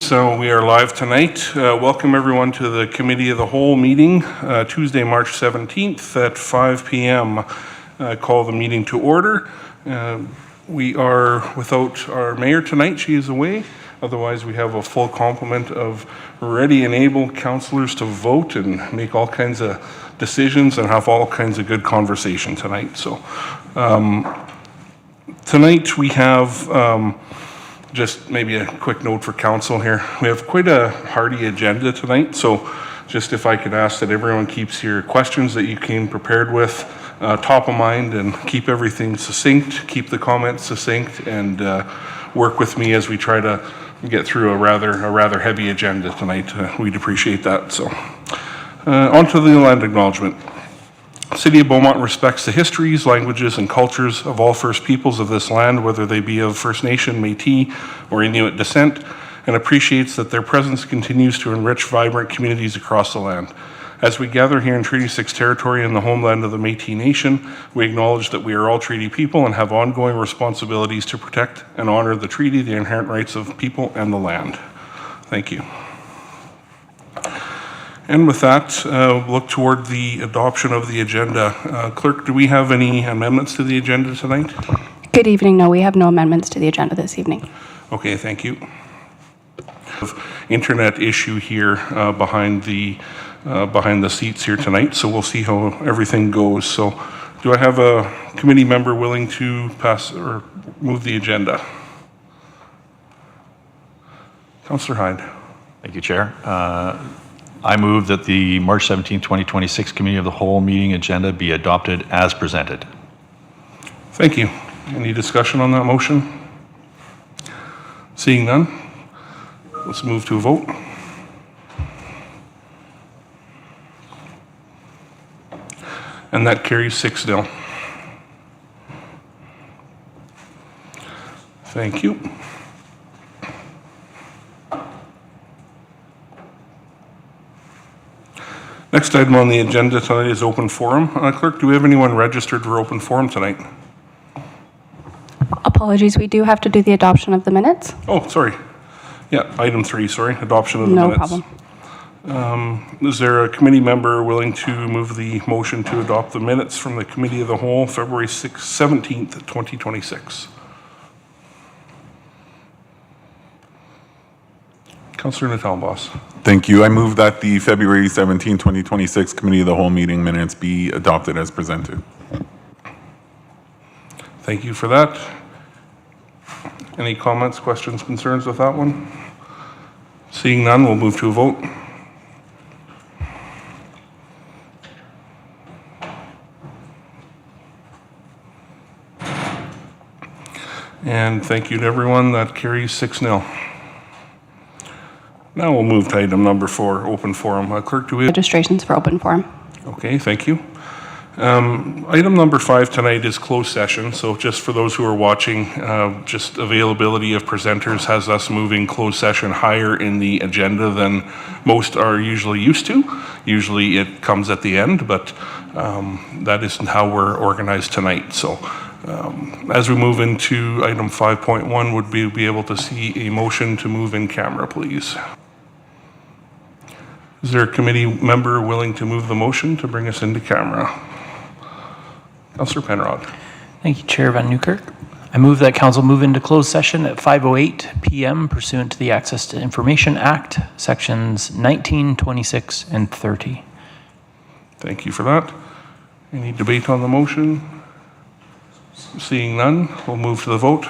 So we are live tonight. Welcome everyone to the Committee of the Whole meeting, Tuesday, March 17th at 5 p.m. Call the meeting to order. We are without our mayor tonight. She is away. Otherwise, we have a full complement of ready and able councillors to vote and make all kinds of decisions and have all kinds of good conversation tonight. So tonight we have just maybe a quick note for council here. We have quite a hearty agenda tonight, so just if I could ask that everyone keeps your questions that you came prepared with top of mind and keep everything succinct, keep the comments succinct, and work with me as we try to get through a rather heavy agenda tonight. We'd appreciate that. So on to the land acknowledgement. City of Beaumont respects the histories, languages, and cultures of all First Peoples of this land, whether they be of First Nation, Métis, or Inuit descent, and appreciates that their presence continues to enrich vibrant communities across the land. As we gather here in Treaty 6 territory in the homeland of the Métis Nation, we acknowledge that we are all treaty people and have ongoing responsibilities to protect and honor the treaty, the inherent rights of people, and the land. Thank you. And with that, look toward the adoption of the agenda. Clerk, do we have any amendments to the agenda tonight? Good evening. No, we have no amendments to the agenda this evening. Okay, thank you. Internet issue here behind the seats here tonight, so we'll see how everything goes. So, do I have a committee member willing to pass or move the agenda? Councillor Hyde. Thank you, Chair. I move that the March 17, 2026 Committee of the Whole meeting agenda be adopted as presented. Thank you. Any discussion on that motion? Seeing none, let's move to a vote. And that carries 6-0. Thank you. Next item on the agenda tonight is open forum. Clerk, do we have anyone registered for open forum tonight? Apologies, we do have to do the adoption of the minutes. Oh, sorry. Yeah, item 3, sorry, adoption of the minutes. No problem. Is there a committee member willing to move the motion to adopt the minutes from the Committee of the Whole, February 17th, 2026? Councillor Natalbos. Thank you. I move that the February 17, 2026 Committee of the Whole meeting minutes be adopted as presented. Thank you for that. Any comments, questions, concerns with that one? Seeing none, we'll move to a vote. And thank you to everyone. That carries 6-0. Now we'll move to item number 4, open forum. Clerk, do we have Registrations for open forum. Okay, thank you. Item number 5 tonight is closed session. So just for those who are watching, just availability of presenters has us moving closed session higher in the agenda than most are usually used to. Usually it comes at the end, but that isn't how we're organized tonight. So as we move into item 5.1, would we be able to see a motion to move in camera, please? Is there a committee member willing to move the motion to bring us into camera? Councillor Penrod. Thank you, Chair Van Newkirk. I move that Council move into closed session at 5:08 p.m. pursuant to the Access to Information Act, sections 19, 26, and 30. Thank you for that. Any debate on the motion? Seeing none, we'll move to the vote.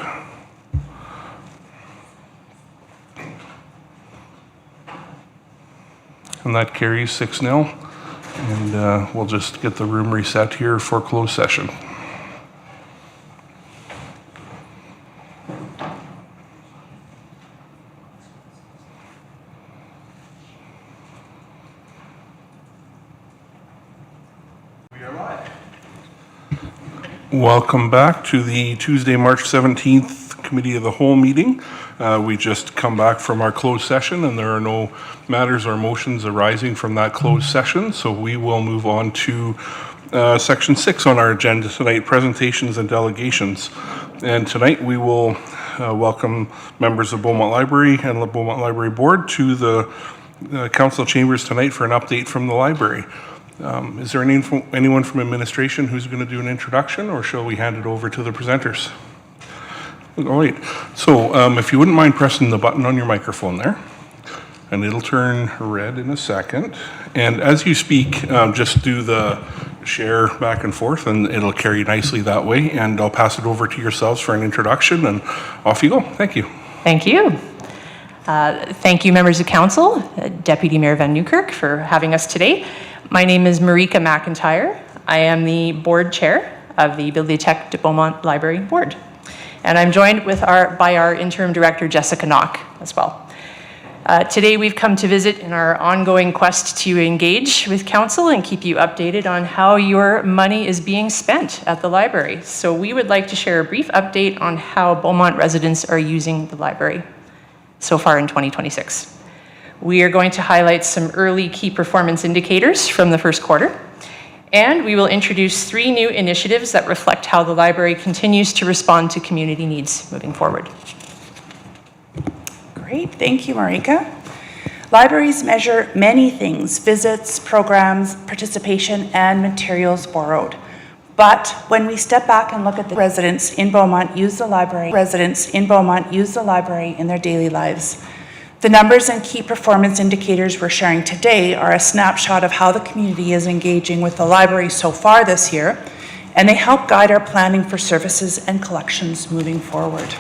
And that carries 6-0. And we'll just get the room reset here for closed session. We are live. Welcome back to the Tuesday, March 17th Committee of the Whole meeting. We just come back from our closed session and there are no matters or motions arising from that closed session. So we will move on to section 6 on our agenda tonight, presentations and delegations. And tonight we will welcome members of Beaumont Library and the Beaumont Library Board to the council chambers tonight for an update from the library. Is there anyone from administration who's going to do an introduction, or shall we hand it over to the presenters? All right. So if you wouldn't mind pressing the button on your microphone there, and it'll turn red in a second. And as you speak, just do the share back and forth, and it'll carry nicely that way. And I'll pass it over to yourselves for an introduction, and off you go. Thank you. Thank you. Thank you, members of council, Deputy Mayor Van Newkirk, for having us today. My name is Marika McIntyre. I am the board chair of the Bibliothèque de Beaumont Library Board. And I'm joined by our interim director, Jessica Knock, as well. Today we've come to visit in our ongoing quest to engage with council and keep you updated on how your money is being spent at the library. So we would like to share a brief update on how Beaumont residents are using the library so far in 2026. We are going to highlight some early key performance indicators from the first quarter, and we will introduce 3 new initiatives that reflect how the library continues to respond to community needs moving forward. Great, thank you, Marika. Libraries measure many things: visits, programs, participation, and materials borrowed. But when we step back and look at the residents in Beaumont use the library, in their daily lives. The numbers and key performance indicators we're sharing today are a snapshot of how the community is engaging with the library so far this year, and they help guide our planning for services and collections moving forward.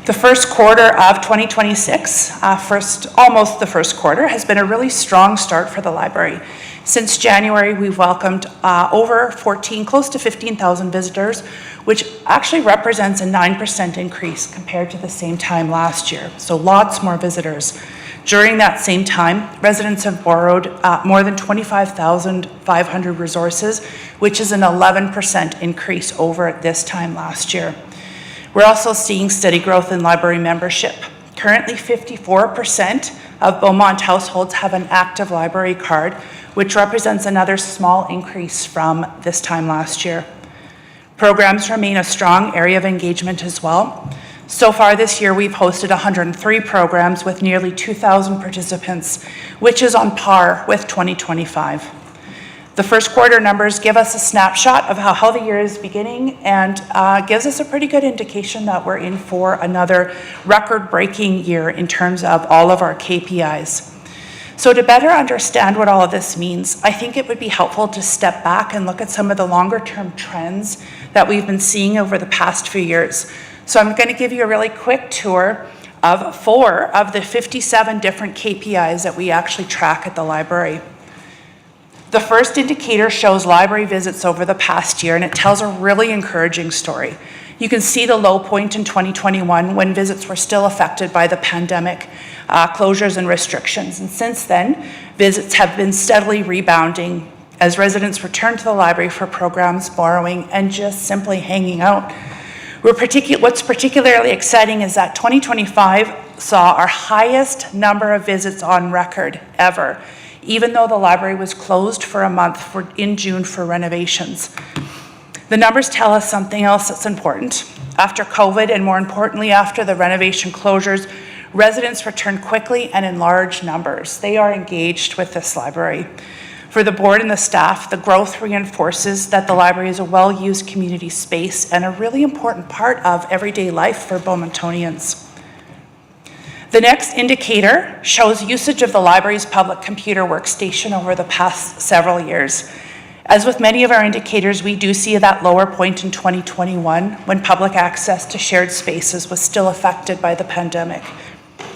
The first quarter of 2026, almost the first quarter, has been a really strong start for the library. Since January, we've welcomed close to 15,000 visitors, which actually represents a 9% increase compared to the same time last year. So lots more visitors. During that same time, residents have borrowed more than 25,500 resources, which is an 11% increase over this time last year. We're also seeing steady growth in library membership. Currently, 54% of Beaumont households have an active library card, which represents another small increase from this time last year. Programs remain a strong area of engagement as well. So far this year, we've hosted 103 programs with nearly 2,000 participants, which is on par with 2025. The first quarter numbers give us a snapshot of how the year is beginning, and gives us a pretty good indication that we're in for another record-breaking year in terms of all of our KPIs. So to better understand what all of this means, I think it would be helpful to step back and look at some of the longer-term trends that we've been seeing over the past few years. So I'm going to give you a really quick tour of 4 of the 57 different KPIs that we actually track at the library. The first indicator shows library visits over the past year, and it tells a really encouraging story. You can see the low point in 2021 when visits were still affected by the pandemic closures and restrictions. And since then, visits have been steadily rebounding as residents return to the library for programs, borrowing, and just simply hanging out. What's particularly exciting is that 2025 saw our highest number of visits on record ever, even though the library was closed for a month in June for renovations. The numbers tell us something else that's important. After COVID, and more importantly, after the renovation closures, residents returned quickly and in large numbers. They are engaged with this library. For the board and the staff, the growth reinforces that the library is a well-used community space and a really important part of everyday life for Beaumontonians. The next indicator shows usage of the library's public computer workstation over the past several years. As with many of our indicators, we do see that lower point in 2021 when public access to shared spaces was still affected by the pandemic.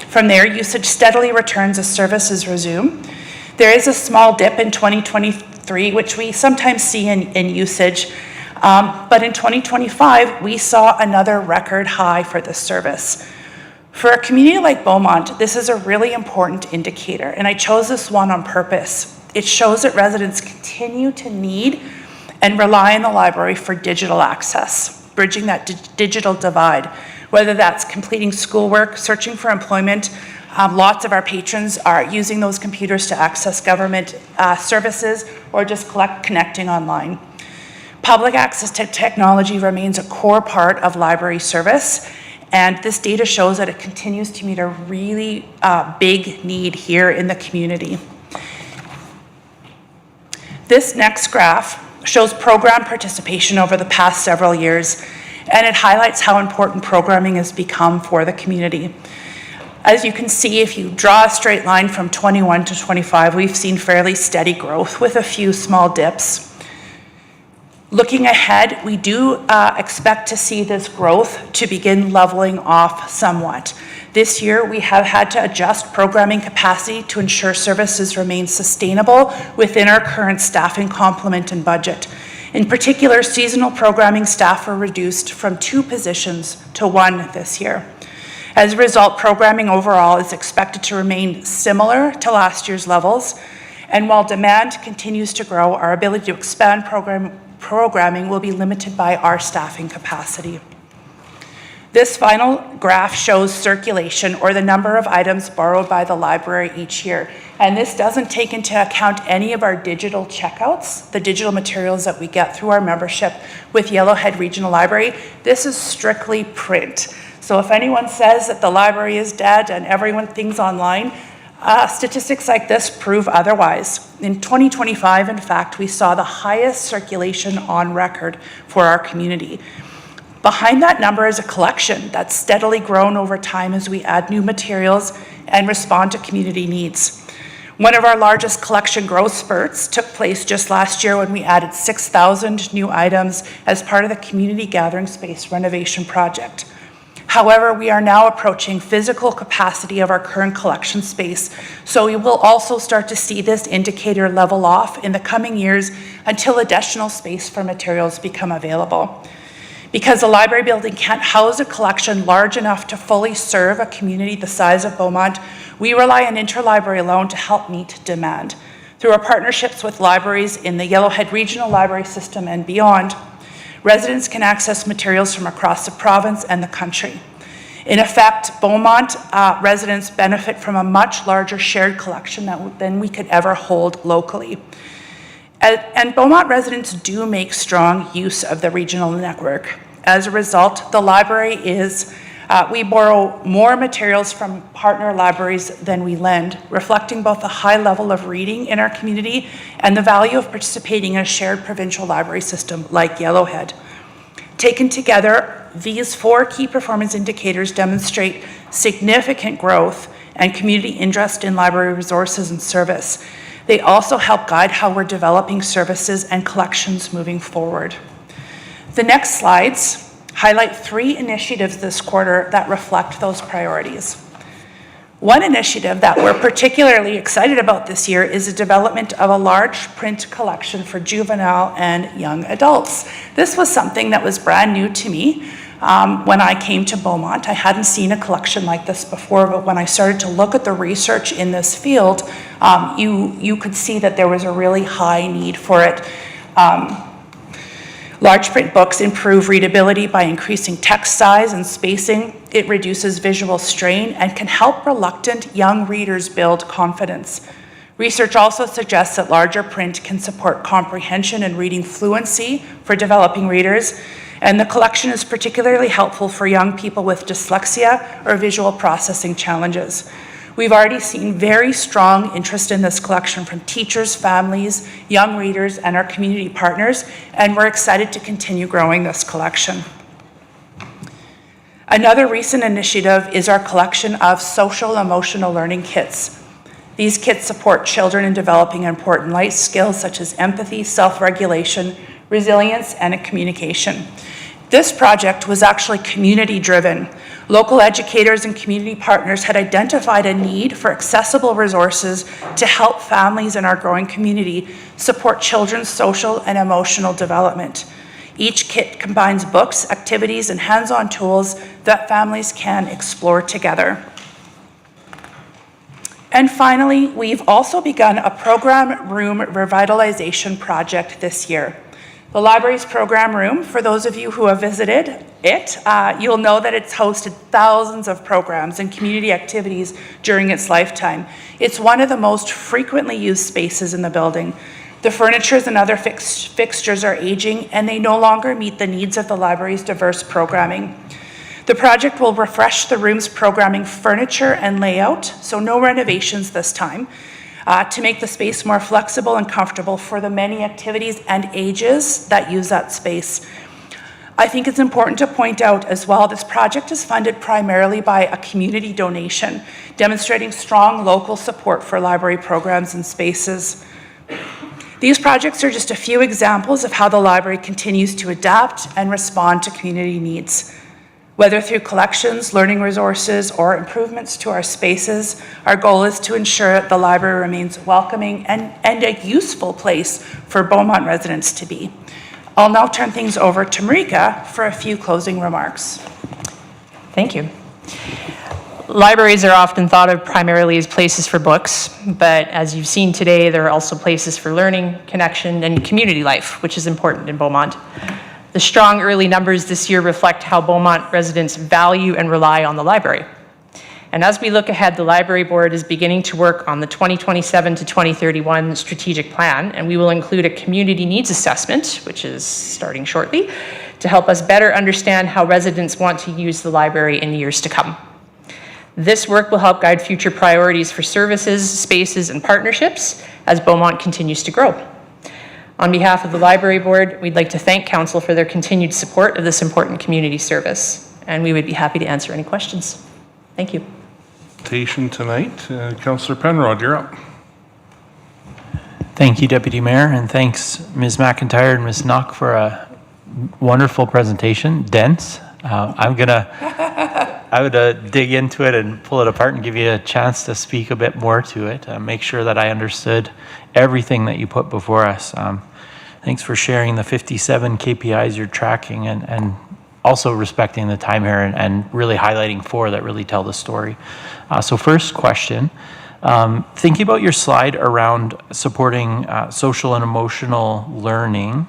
From there, usage steadily returns as services resume. There is a small dip in 2023, which we sometimes see in usage, but in 2025, we saw another record high for this service. For a community like Beaumont, this is a really important indicator, and I chose this one on purpose. It shows that residents continue to need and rely on the library for digital access, bridging that digital divide, whether that's completing schoolwork, searching for employment. Lots of our patrons are using those computers to access government services or just connecting online. Public access to technology remains a core part of library service, And this data shows that it continues to meet a really big need here in the community. This next graph shows program participation over the past several years, and it highlights how important programming has become for the community. As you can see, if you draw a straight line from 21 to 25, we've seen fairly steady growth with a few small dips. Looking ahead, we do expect to see this growth to begin leveling off somewhat. This year, we have had to adjust programming capacity to ensure services remain sustainable within our current staffing complement and budget. In particular, seasonal programming staff were reduced from 2 positions to 1 this year. As a result, programming overall is expected to remain similar to last year's levels, and while demand continues to grow, our ability to expand programming will be limited by our staffing capacity. This final graph shows circulation, or the number of items borrowed by the library each year. And this doesn't take into account any of our digital checkouts, the digital materials that we get through our membership with Yellowhead Regional Library. This is strictly print. So if anyone says that the library is dead and everyone thinks online, statistics like this prove otherwise. In 2025, in fact, we saw the highest circulation on record for our community. Behind that number is a collection that's steadily grown over time as we add new materials and respond to community needs. One of our largest collection growth spurts took place just last year when we added 6,000 new items as part of the community gathering space renovation project. However, we are now approaching physical capacity of our current collection space, so we will also start to see this indicator level off in the coming years until additional space for materials become available. Because the library building can't house a collection large enough to fully serve a community the size of Beaumont, we rely on interlibrary loan to help meet demand. Through our partnerships with libraries in the Yellowhead Regional Library System and beyond, residents can access materials from across the province and the country. In effect, Beaumont residents benefit from a much larger shared collection than we could ever hold locally. And Beaumont residents do make strong use of the regional network. As a result, the library we borrow more materials from partner libraries than we lend, reflecting both the high level of reading in our community and the value of participating in a shared provincial library system like Yellowhead. Taken together, these 4 key performance indicators demonstrate significant growth and community interest in library resources and service. They also help guide how we're developing services and collections moving forward. The next slides highlight 3 initiatives this quarter that reflect those priorities. One initiative that we're particularly excited about this year is the development of a large print collection for juvenile and young adults. This was something that was brand new to me. When I came to Beaumont, I hadn't seen a collection like this before, but when I started to look at the research in this field, you could see that there was a really high need for it. Large print books improve readability by increasing text size and spacing. It reduces visual strain and can help reluctant young readers build confidence. Research also suggests that larger print can support comprehension and reading fluency for developing readers, and the collection is particularly helpful for young people with dyslexia or visual processing challenges. We've already seen very strong interest in this collection from teachers, families, young readers, and our community partners, and we're excited to continue growing this collection. Another recent initiative is our collection of social emotional learning kits. These kits support children in developing important life skills such as empathy, self-regulation, resilience, and communication. This project was actually community-driven. Local educators and community partners had identified a need for accessible resources to help families in our growing community support children's social and emotional development. Each kit combines books, activities, and hands-on tools that families can explore together. And finally, we've also begun a program room revitalization project this year. The library's program room, for those of you who have visited it, you'll know that it's hosted thousands of programs and community activities during its lifetime. It's one of the most frequently used spaces in the building. The furniture and other fixtures are aging, and they no longer meet the needs of the library's diverse programming. The project will refresh the room's programming, furniture, and layout, so no renovations this time, to make the space more flexible and comfortable for the many activities and ages that use that space. I think it's important to point out as well, this project is funded primarily by a community donation, demonstrating strong local support for library programs and spaces. These projects are just a few examples of how the library continues to adapt and respond to community needs. Whether through collections, learning resources, or improvements to our spaces, our goal is to ensure that the library remains welcoming and a useful place for Beaumont residents to be. I'll now turn things over to Marika for a few closing remarks. Thank you. Libraries are often thought of primarily as places for books, but as you've seen today, there are also places for learning, connection, and community life, which is important in Beaumont. The strong early numbers this year reflect how Beaumont residents value and rely on the library. And as we look ahead, the Library Board is beginning to work on the 2027 to 2031 strategic plan, and we will include a community needs assessment, which is starting shortly, to help us better understand how residents want to use the library in years to come. This work will help guide future priorities for services, spaces, and partnerships as Beaumont continues to grow. On behalf of the Library Board, we'd like to thank Council for their continued support of this important community service, and we would be happy to answer any questions. Thank you. Tonight, Councillor Penrod, you're up. Thank you, Deputy Mayor, and thanks Ms. McIntyre and Ms. Knock for a wonderful presentation. Dense. I would dig into it and pull it apart and give you a chance to speak a bit more to it. Make sure that I understood everything that you put before us. Thanks for sharing the 57 KPIs you're tracking and also respecting the time here and really highlighting 4 that really tell the story. So first question, thinking about your slide around supporting social and emotional learning,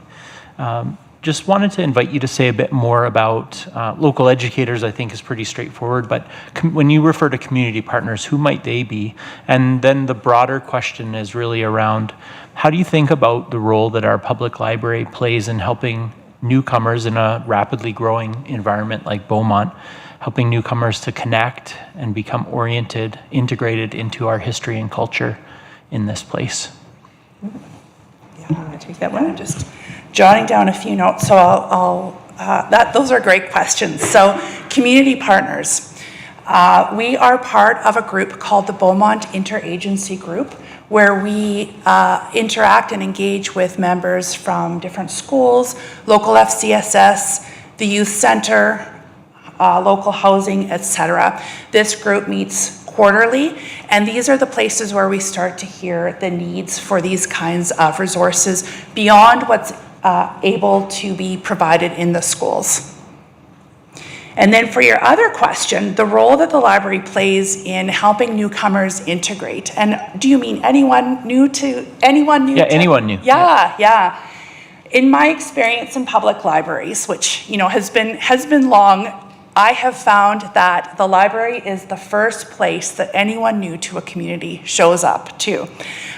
just wanted to invite you to say a bit more about local educators. I think is pretty straightforward, but when you refer to community partners, who might they be? And then the broader question is really around, how do you think about the role that our public library plays in helping newcomers in a rapidly growing environment like Beaumont, helping newcomers to connect and become oriented, integrated into our history and culture in this place? Yeah, I'm going to take that one. I'm just jotting down a few notes, so those are great questions. So, community partners. We are part of a group called the Beaumont Interagency Group, where we interact and engage with members from different schools, local FCSS, the youth center, local housing, etc. This group meets quarterly, and these are the places where we start to hear the needs for these kinds of resources beyond what's able to be provided in the schools. And then for your other question, the role that the library plays in helping newcomers integrate. And do you mean anyone new? Yeah, anyone new. Yeah. In my experience in public libraries, which has been long, I have found that the library is the first place that anyone new to a community shows up to.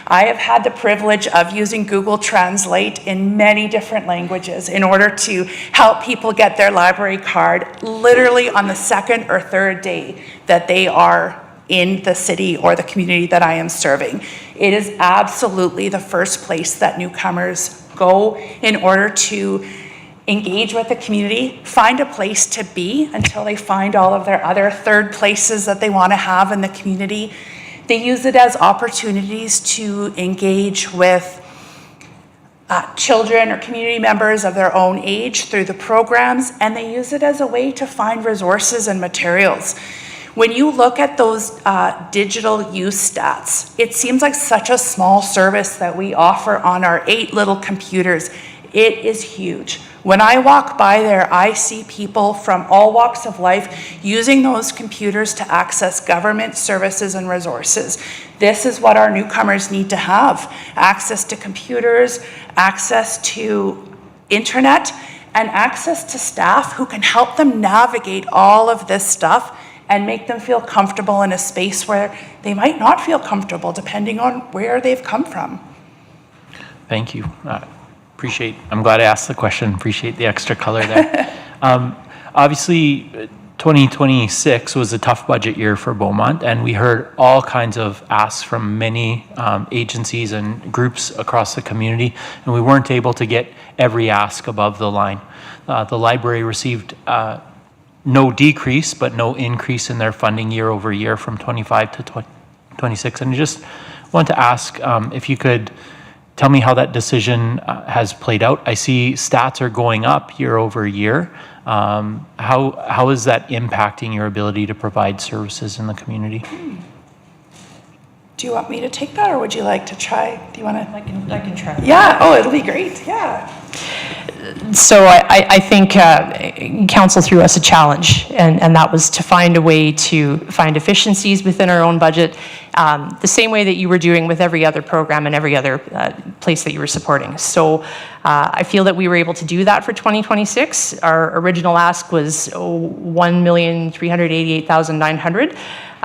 I have had the privilege of using Google Translate in many different languages in order to help people get their library card literally on the second or third day that they are in the city or the community that I am serving. It is absolutely the first place that newcomers go in order to engage with the community, find a place to be until they find all of their other third places that they want to have in the community. They use it as opportunities to engage with children or community members of their own age through the programs, and they use it as a way to find resources and materials. When you look at those digital use stats, it seems like such a small service that we offer on our 8 little computers. It is huge. When I walk by there, I see people from all walks of life using those computers to access government services and resources. This is what our newcomers need to have: access to computers, access to internet, and access to staff who can help them navigate all of this stuff and make them feel comfortable in a space where they might not feel comfortable depending on where they've come from. Thank you. I'm glad I asked the question. Appreciate the extra color there. Obviously, 2026 was a tough budget year for Beaumont, and we heard all kinds of asks from many agencies and groups across the community, and we weren't able to get every ask above the line. The library received no decrease, but no increase in their funding year over year from 25 to 26. And I just want to ask if you could tell me how that decision has played out. I see stats are going up year over year. How is that impacting your ability to provide services in the community? Do you want me to take that, or would you like to try? Do you want to? I can try. Yeah, oh, it'll be great, yeah. So I think council threw us a challenge, and that was to find a way to find efficiencies within our own budget, the same way that you were doing with every other program and every other place that you were supporting. So I feel that we were able to do that for 2026. Our original ask was $1,388,900.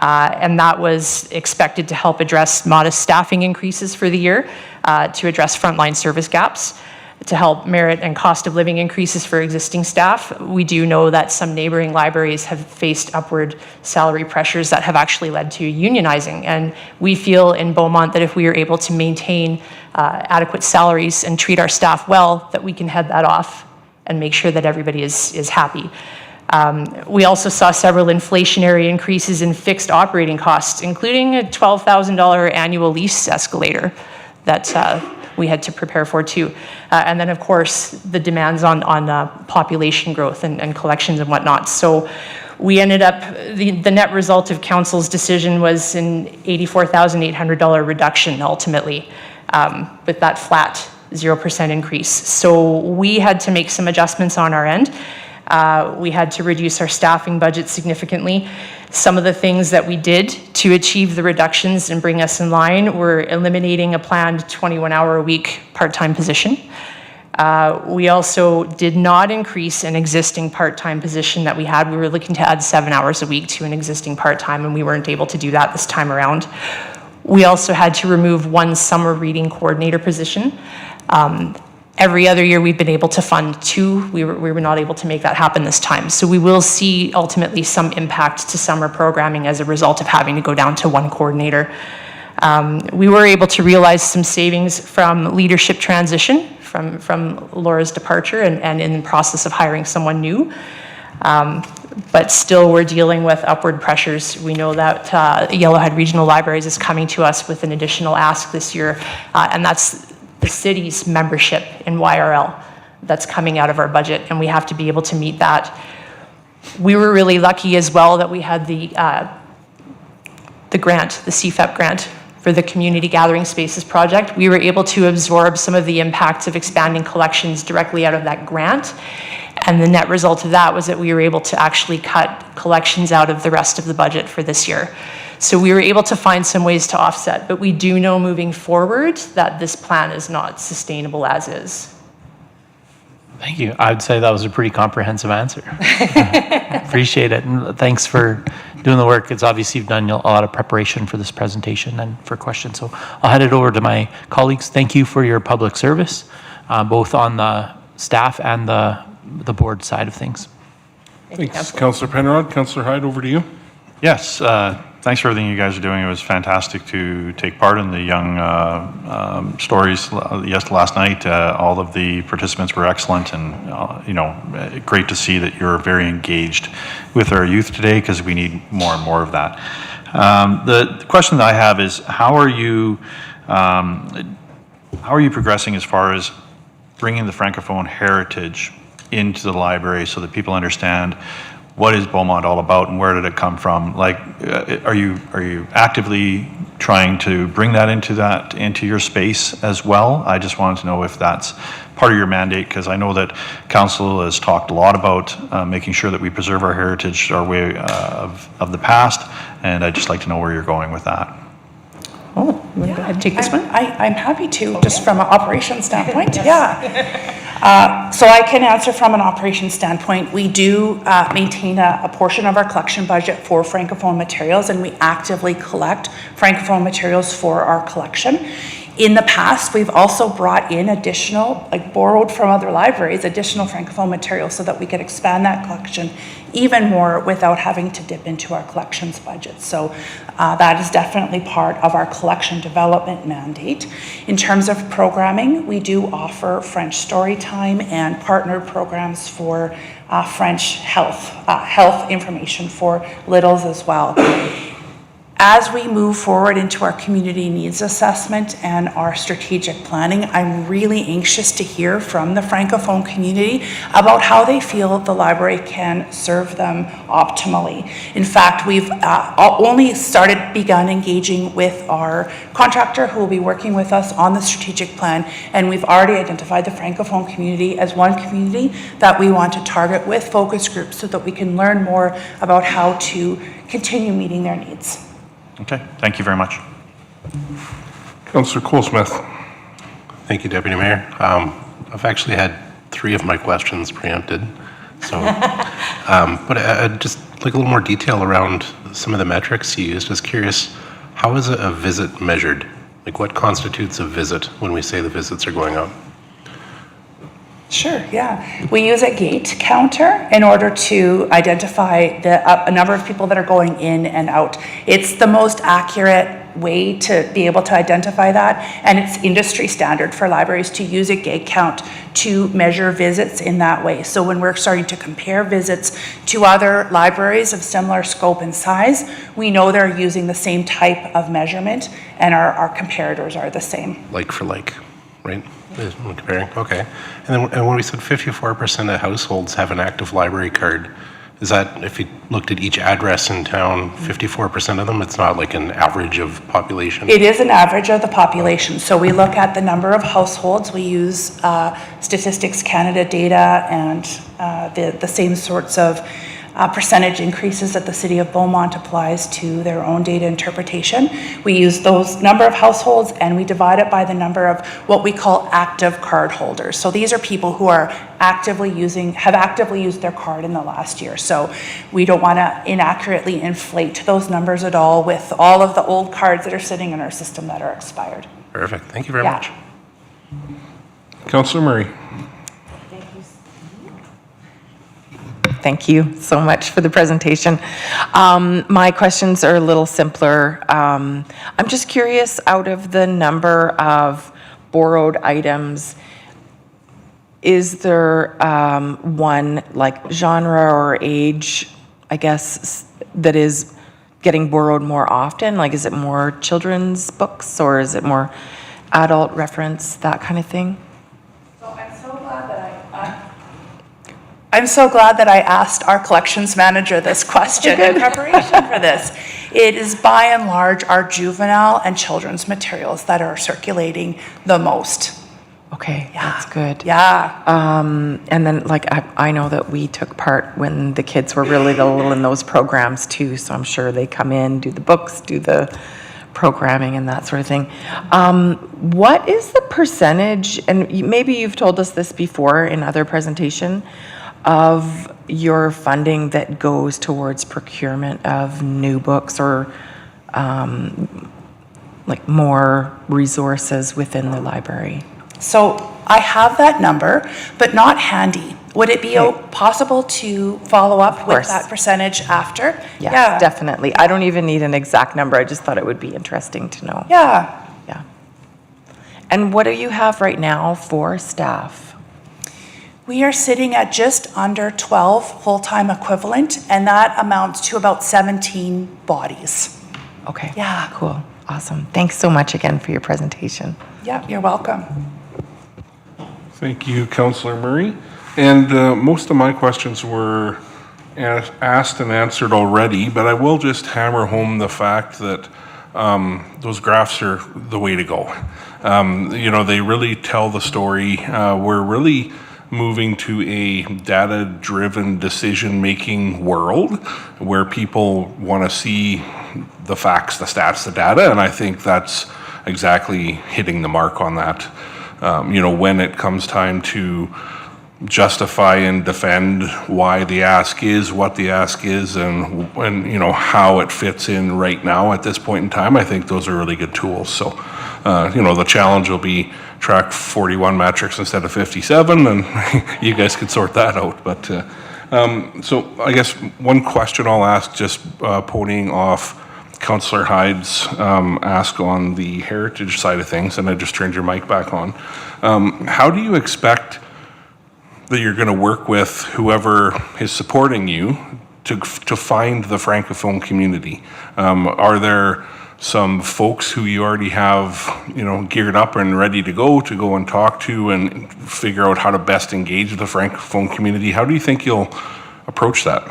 And that was expected to help address modest staffing increases for the year, to address frontline service gaps, to help merit and cost of living increases for existing staff. We do know that some neighboring libraries have faced upward salary pressures that have actually led to unionizing. And we feel in Beaumont that if we are able to maintain adequate salaries and treat our staff well, that we can head that off and make sure that everybody is happy. We also saw several inflationary increases in fixed operating costs, including a $12,000 annual lease escalator that we had to prepare for too. And then of course, the demands on population growth and collections and whatnot. So we ended up, the net result of council's decision was an $84,800 reduction ultimately, with that flat 0% increase. So we had to make some adjustments on our end. We had to reduce our staffing budget significantly. Some of the things that we did to achieve the reductions and bring us in line were eliminating a planned 21-hour-a-week part-time position. We also did not increase an existing part-time position that we had. We were looking to add 7 hours a week to an existing part-time, and we weren't able to do that this time around. We also had to remove one summer reading coordinator position. Every other year we've been able to fund 2. We were not able to make that happen this time. So we will see ultimately some impact to summer programming as a result of having to go down to 1 coordinator. We were able to realize some savings from leadership transition from Laura's departure and in the process of hiring someone new. But still we're dealing with upward pressures. We know that Yellowhead Regional Libraries is coming to us with an additional ask this year, and that's the city's membership in YRL that's coming out of our budget, and we have to be able to meet that. We were really lucky as well that we had the grant, the CFEP grant for the Community Gathering Spaces project. We were able to absorb some of the impacts of expanding collections directly out of that grant, and the net result of that was that we were able to actually cut collections out of the rest of the budget for this year. So we were able to find some ways to offset, but we do know moving forward that this plan is not sustainable as is. Thank you. I would say that was a pretty comprehensive answer. Appreciate it, and thanks for doing the work. It's obviously you've done a lot of preparation for this presentation and for questions. So I'll head it over to my colleagues. Thank you for your public service, both on the staff and the board side of things. Thanks, Councillor Penrod. Councillor Hyde, over to you. Yes, thanks for everything you guys are doing. It was fantastic to take part in the young stories last night. All of the participants were excellent, and great to see that you're very engaged with our youth today, because we need more and more of that. The question that I have is, how are you progressing as far as bringing the Francophone heritage into the library so that people understand what is Beaumont all about and where did it come from? Like, are you actively trying to bring that into your space as well? I just wanted to know if that's part of your mandate, because I know that council has talked a lot about making sure that we preserve our heritage, our way of the past, and I'd just like to know where you're going with that. Oh, you want to go ahead and take this one? I'm happy to, just from an operations standpoint, yeah. So I can answer from an operations standpoint. We do maintain a portion of our collection budget for Francophone materials, and we actively collect Francophone materials for our collection. In the past, we've also brought in additional, like borrowed from other libraries, additional Francophone material so that we could expand that collection even more without having to dip into our collections budget. So that is definitely part of our collection development mandate. In terms of programming, we do offer French story time and partnered programs for French health information for littles as well. As we move forward into our community needs assessment and our strategic planning, I'm really anxious to hear from the Francophone community about how they feel the library can serve them optimally. In fact, we've only begun engaging with our contractor who will be working with us on the strategic plan, and we've already identified the Francophone community as one community that we want to target with focus groups so that we can learn more about how to continue meeting their needs. Okay, thank you very much. Councillor Colesmith. Thank you, Deputy Mayor. I've actually had 3 of my questions preempted. So, but I'd just like a little more detail around some of the metrics you used. I was curious, how is a visit measured? Like what constitutes a visit when we say the visits are going up? Sure, yeah. We use a gate counter in order to identify a number of people that are going in and out. It's the most accurate way to be able to identify that, and it's industry standard for libraries to use a gate count to measure visits in that way. So when we're starting to compare visits to other libraries of similar scope and size, we know they're using the same type of measurement, and our comparators are the same. Like for like, right? When comparing, okay. And then when we said 54% of households have an active library card, is that if you looked at each address in town, 54% of them? It's not like an average of population? It is an average of the population. So we look at the number of households. We use Statistics Canada data and the same sorts of percentage increases that the City of Beaumont applies to their own data interpretation. We use those number of households and we divide it by the number of what we call active card holders. So these are people who are have actively used their card in the last year. So we don't want to inaccurately inflate those numbers at all with all of the old cards that are sitting in our system that are expired. Perfect. Thank you very Yeah. much. Councillor Murray. Thank you so much for the presentation. My questions are a little simpler. I'm just curious, out of the number of borrowed items, is there one like genre or age, I guess, that is getting borrowed more often? Like, is it more children's books or is it more adult reference, that kind of thing? I'm so glad that I asked our collections manager this question in preparation for this. It is by and large our juvenile and children's materials that are circulating the most. Okay, that's good. Yeah. And then, like, I know that we took part when the kids were really little in those programs too, so I'm sure they come in, do the books, do the programming and that sort of thing. What is the percentage, and maybe you've told us this before in other presentation, of your funding that goes towards procurement of new books or like more resources within the library? So I have that number, but not handy. Would it be possible to follow up with that percentage after? Yes, Yeah, definitely. I don't even need an exact number. I just thought it would be interesting to know. Yeah. Yeah. And what do you have right now for staff? We are sitting at just under 12 full-time equivalent, and that amounts to about 17 bodies. Okay. Yeah. Cool. Awesome. Thanks so much again for your presentation. Yeah, you're welcome. Thank you, Councillor Murray. And most of my questions were asked and answered already, but I will just hammer home the fact that those graphs are the way to go. You know, they really tell the story. We're really moving to a data-driven decision-making world where people want to see the facts, the stats, the data, and I think that's exactly hitting the mark on that. You know, when it comes time to justify and defend why the ask is what the ask is, and you know, how it fits in right now at this point in time. I think those are really good tools. So, you know, the challenge will be track 41 metrics instead of 57, and you guys can sort that out. But so I guess one question I'll ask, just ponying off Councillor Hyde's ask on the heritage side of things, and I just turned your mic back on. How do you expect that you're going to work with whoever is supporting you to find the Francophone community? Are there some folks who you already have, you know, geared up and ready to go and talk to and figure out how to best engage the Francophone community? How do you think you'll approach that?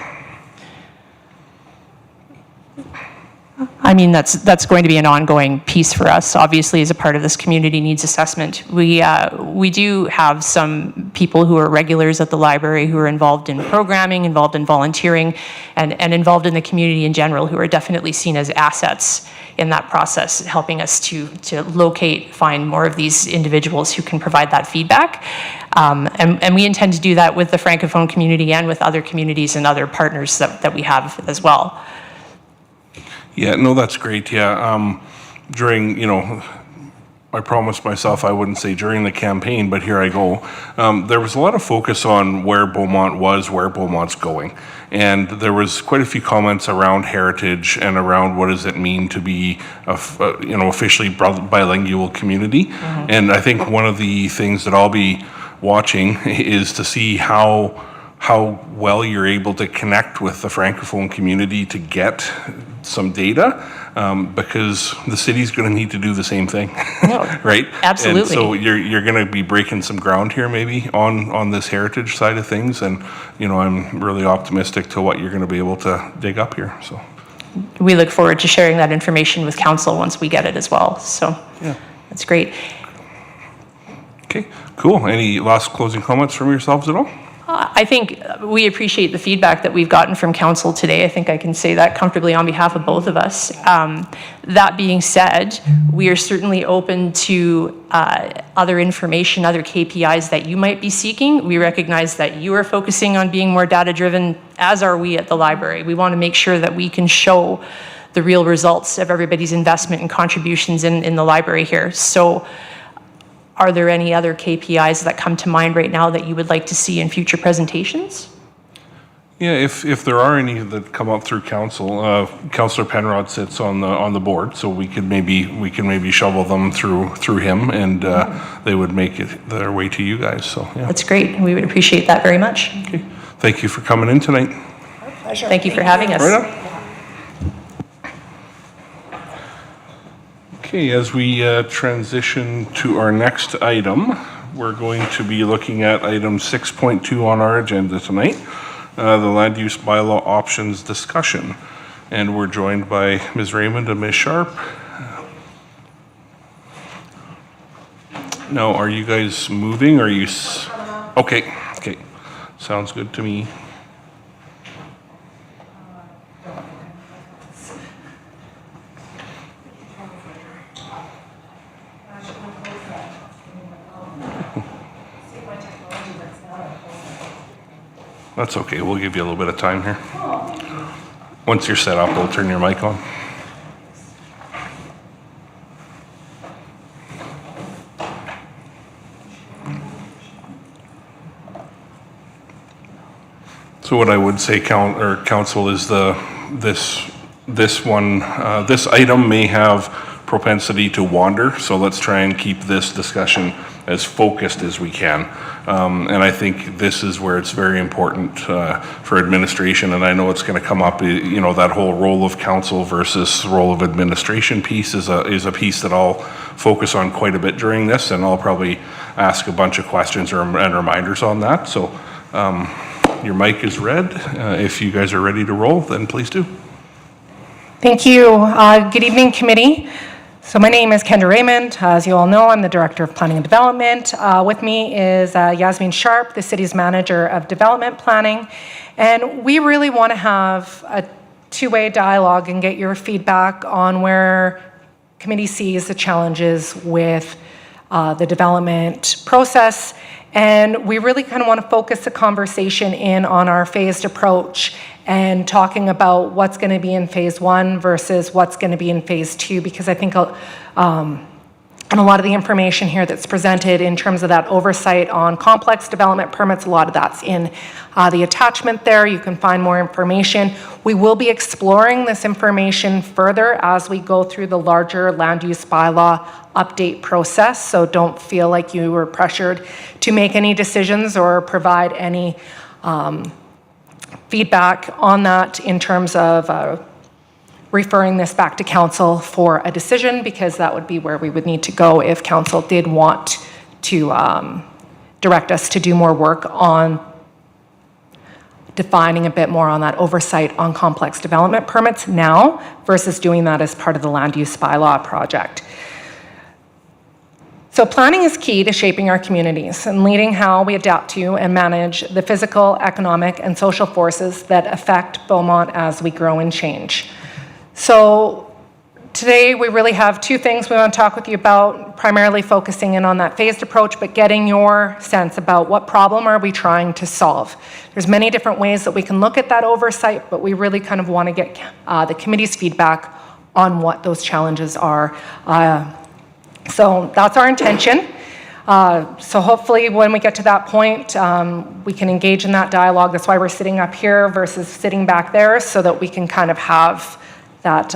I mean, that's going to be an ongoing piece for us, obviously, as a part of this community needs assessment. We do have some people who are regulars at the library who are involved in programming, involved in volunteering, and involved in the community in general, who are definitely seen as assets in that process, helping us to locate, find more of these individuals who can provide that feedback. And we intend to do that with the Francophone community and with other communities and other partners that we have as well. Yeah, no, that's great. Yeah, during, you know, I promised myself I wouldn't say during the campaign, but here I go. There was a lot of focus on where Beaumont was, where Beaumont's going. And there was quite a few comments around heritage and around what does it mean to be a you know, officially bilingual community. Mm-hmm. And I think one of the things that I'll be watching is to see how well you're able to connect with the Francophone community to get some data, because the city's going to need to do the same thing, right? Absolutely. And so you're going to be breaking some ground here, maybe on this heritage side of things, and you know, I'm really optimistic to what you're going to be able to dig up here. So we look forward to sharing that information with council once we get it as well. So yeah, that's great. Okay, cool. Any last closing comments from yourselves at all? I think we appreciate the feedback that we've gotten from council today. I think I can say that comfortably on behalf of both of us. That being said, we are certainly open to other information, other KPIs that you might be seeking. We recognize that you are focusing on being more data-driven, as are we at the library. We want to make sure that we can show the real results of everybody's investment and contributions in the library here. So, are there any other KPIs that come to mind right now that you would like to see in future presentations? Yeah, if there are any that come up through council, Councillor Penrod sits on the board, so we can maybe shovel them through him, and they would make it their way to you guys. So yeah, that's great. We would appreciate that very much. Okay, thank you for coming in tonight. Our pleasure. Thank you for having us. Right on. Okay, as we transition to our next item, we're going to be looking at item 6.2 on our agenda tonight, the land use bylaw options discussion. And we're joined by Ms. Raymond and Ms. Sharp. Now, are you guys moving? Are you? Okay, sounds good to me. That's okay, we'll give you a little bit of time here. Once you're set up, we'll turn your mic on. So what I would say, council, is this item may have propensity to wander, so let's try and keep this discussion as focused as we can. And I think this is where it's very important for administration, and I know it's going to come up, you know, that whole role of council versus role of administration piece is a piece that I'll focus on quite a bit during this, and I'll probably ask a bunch of questions and reminders on that. So your mic is red. If you guys are ready to roll, then please do. Thank you. Good evening, committee. So my name is Kendra Raymond. As you all know, I'm the Director of Planning and Development. With me is Yasmin Sharp, the city's Manager of Development Planning. And we really want to have a two-way dialogue and get your feedback on where committee sees the challenges with the development process And we really kind of want to focus the conversation in on our phased approach and talking about what's going to be in phase 1 versus what's going to be in phase 2, because I think and a lot of the information here that's presented in terms of that oversight on complex development permits, a lot of that's in the attachment there. You can find more information. We will be exploring this information further as we go through the larger land use bylaw update process, so don't feel like you were pressured to make any decisions or provide any feedback on that in terms of referring this back to council for a decision, because that would be where we would need to go if council did want to direct us to do more work on defining a bit more on that oversight on complex development permits now versus doing that as part of the land use bylaw project. So planning is key to shaping our communities and leading how we adapt to and manage the physical, economic, and social forces that affect Beaumont as we grow and change. So today we really have two things we want to talk with you about, primarily focusing in on that phased approach, but getting your sense about what problem are we trying to solve. There's many different ways that we can look at that oversight, but we really kind of want to get the committee's feedback on what those challenges are. So that's our intention. So hopefully when we get to that point, we can engage in that dialogue. That's why we're sitting up here versus sitting back there, so that we can kind of have that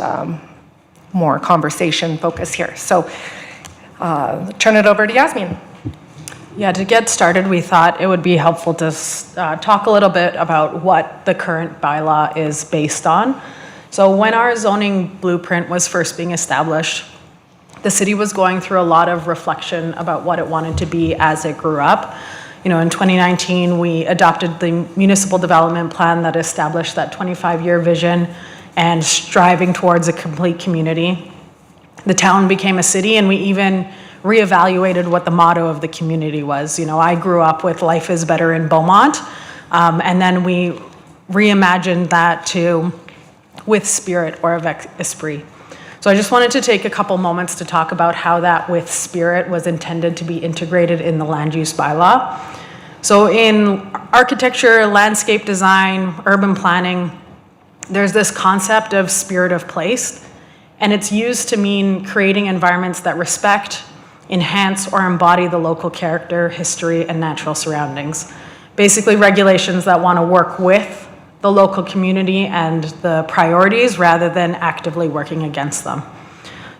more conversation focus here. So turn it over to Yasmin. Yeah, to get started, we thought it would be helpful to talk a little bit about what the current bylaw is based on. So when our zoning blueprint was first being established, the city was going through a lot of reflection about what it wanted to be as it grew up. You know, in 2019, we adopted the municipal development plan that established that 25-year vision and striving towards a complete community. The town became a city, and we even reevaluated what the motto of the community was. You know, I grew up with life is better in Beaumont, and then we reimagined that to with spirit or avec esprit. So I just wanted to take a couple moments to talk about how that with spirit was intended to be integrated in the land use bylaw. So in architecture, landscape design, urban planning, there's this concept of spirit of place, and it's used to mean creating environments that respect, enhance, or embody the local character, history, and natural surroundings. Basically, regulations that want to work with the local community and the priorities rather than actively working against them.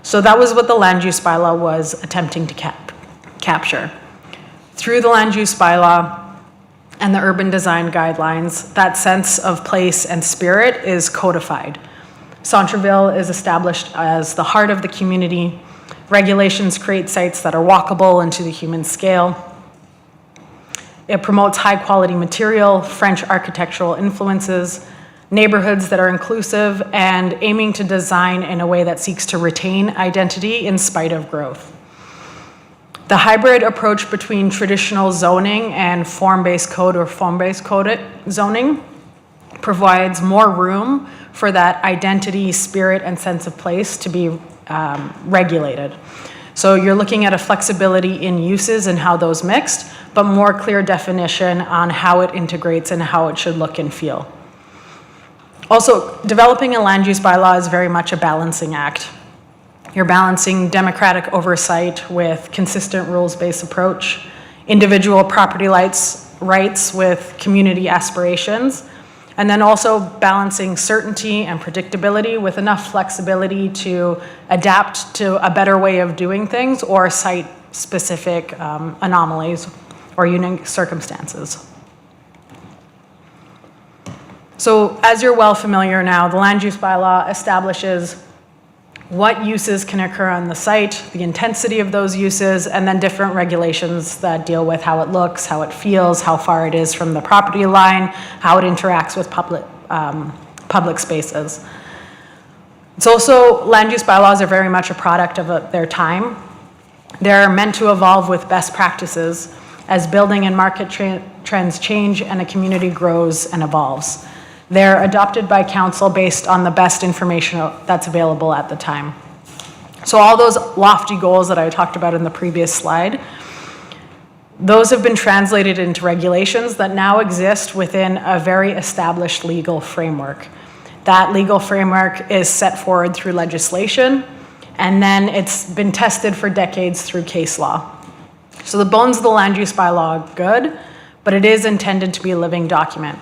So that was what the land use bylaw was attempting to capture. Through the land use bylaw and the urban design guidelines, that sense of place and spirit is codified. Centreville is established as the heart of the community. Regulations create sites that are walkable and to the human scale. It promotes high-quality material, French architectural influences, neighborhoods that are inclusive, and aiming to design in a way that seeks to retain identity in spite of growth. The hybrid approach between traditional zoning and form-based code or form-based code zoning provides more room for that identity, spirit, and sense of place to be regulated. So you're looking at a flexibility in uses and how those mixed, but more clear definition on how it integrates and how it should look and feel. Also, developing a land use bylaw is very much a balancing act. You're balancing democratic oversight with consistent rules-based approach, individual property rights with community aspirations, and then also balancing certainty and predictability with enough flexibility to adapt to a better way of doing things or cite specific anomalies or unique circumstances. So as you're well familiar now, the land use bylaw establishes what uses can occur on the site, the intensity of those uses, and then different regulations that deal with how it looks, how it feels, how far it is from the property line, how it interacts with public spaces. It's also, land use bylaws are very much a product of their time. They're meant to evolve with best practices as building and market trends change and a community grows and evolves. They're adopted by council based on the best information that's available at the time. So all those lofty goals that I talked about in the previous slide, those have been translated into regulations that now exist within a very established legal framework. That legal framework is set forward through legislation, and then it's been tested for decades through case law. So the bones of the land use bylaw are good, but it is intended to be a living document.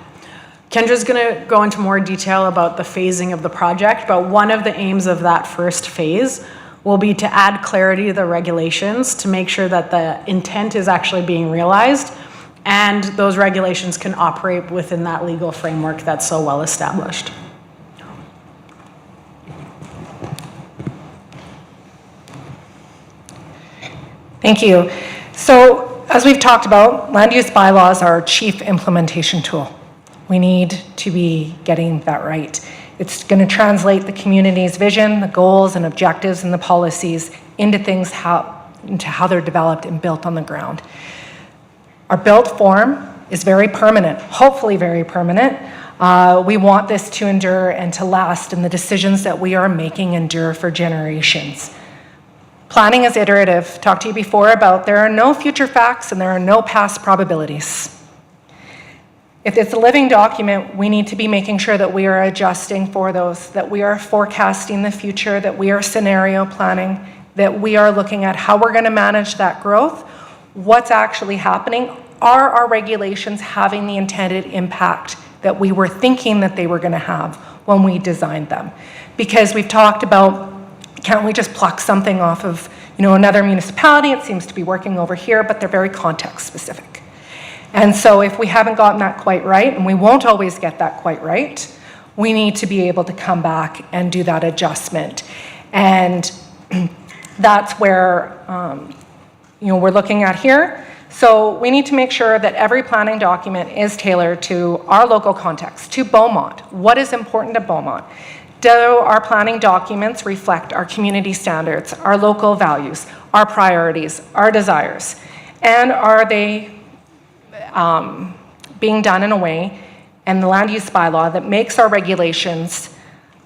Kendra's gonna go into more detail about the phasing of the project, but one of the aims of that first phase will be to add clarity to the regulations to make sure that the intent is actually being realized and those regulations can operate within that legal framework that's so well established. Thank you. So as we've talked about, land use bylaws are our chief implementation tool. We need to be getting that right. It's going to translate the community's vision, the goals and objectives and the policies into how they're developed and built on the ground. Our built form is very permanent, hopefully very permanent. We want this to endure and to last, and the decisions that we are making endure for generations. Planning is iterative. Talked to you before about there are no future facts and there are no past probabilities. If it's a living document, we need to be making sure that we are adjusting for those, that we are forecasting the future, that we are scenario planning, that we are looking at how we're going to manage that growth, what's actually happening. Are our regulations having the intended impact that we were thinking that they were going to have when we designed them? Because we've talked about, can't we just pluck something off of, another municipality? It seems to be working over here, but they're very context specific. And so if we haven't gotten that quite right, and we won't always get that quite right, we need to be able to come back and do that adjustment. And that's where, we're looking at here. So we need to make sure that every planning document is tailored to our local context, to Beaumont. What is important to Beaumont? Do our planning documents reflect our community standards, our local values, our priorities, our desires? And are they being done in a way, and the land use bylaw, that makes our regulations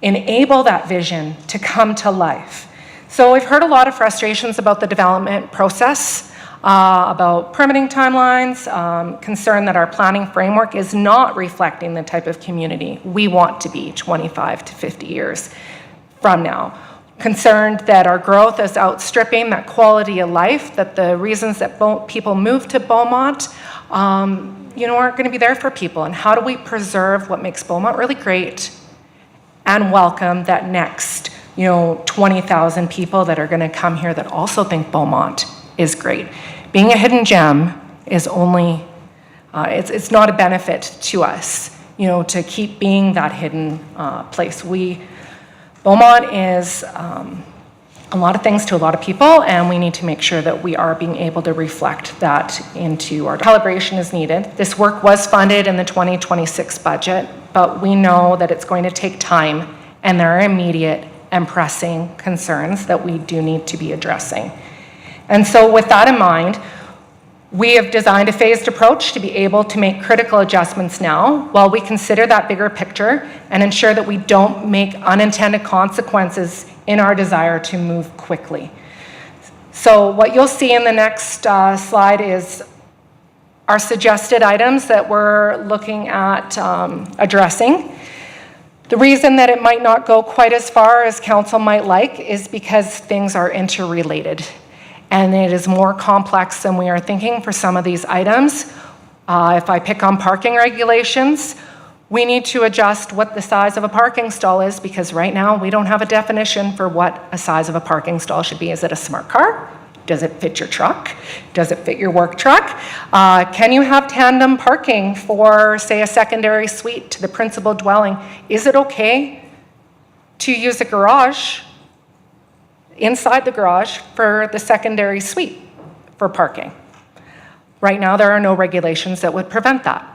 enable that vision to come to life? So we've heard a lot of frustrations about the development process, about permitting timelines, concern that our planning framework is not reflecting the type of community we want to be 25 to 50 years from now. Concerned that our growth is outstripping that quality of life, that the reasons that people move to Beaumont, aren't going to be there for people. And how do we preserve what makes Beaumont really great and welcome that next, 20,000 people that are going to come here that also think Beaumont is great? Being a hidden gem is only, it's not a benefit to us, to keep being that hidden place. Beaumont is a lot of things to a lot of people, and we need to make sure that we are being able to reflect that into our calibration is needed. This work was funded in the 2026 budget, but we know that it's going to take time, and there are immediate and pressing concerns that we do need to be addressing. And so with that in mind, we have designed a phased approach to be able to make critical adjustments now while we consider that bigger picture and ensure that we don't make unintended consequences in our desire to move quickly. So what you'll see in the next slide is our suggested items that we're looking at addressing. The reason that it might not go quite as far as council might like is because things are interrelated. And it is more complex than we are thinking for some of these items. If I pick on parking regulations, we need to adjust what the size of a parking stall is, because right now we don't have a definition for what a size of a parking stall should be. Is it a smart car? Does it fit your truck? Does it fit your work truck? Can you have tandem parking for, say, a secondary suite to the principal dwelling? Is it okay to use a garage inside the garage for the secondary suite for parking? Right now, there are no regulations that would prevent that.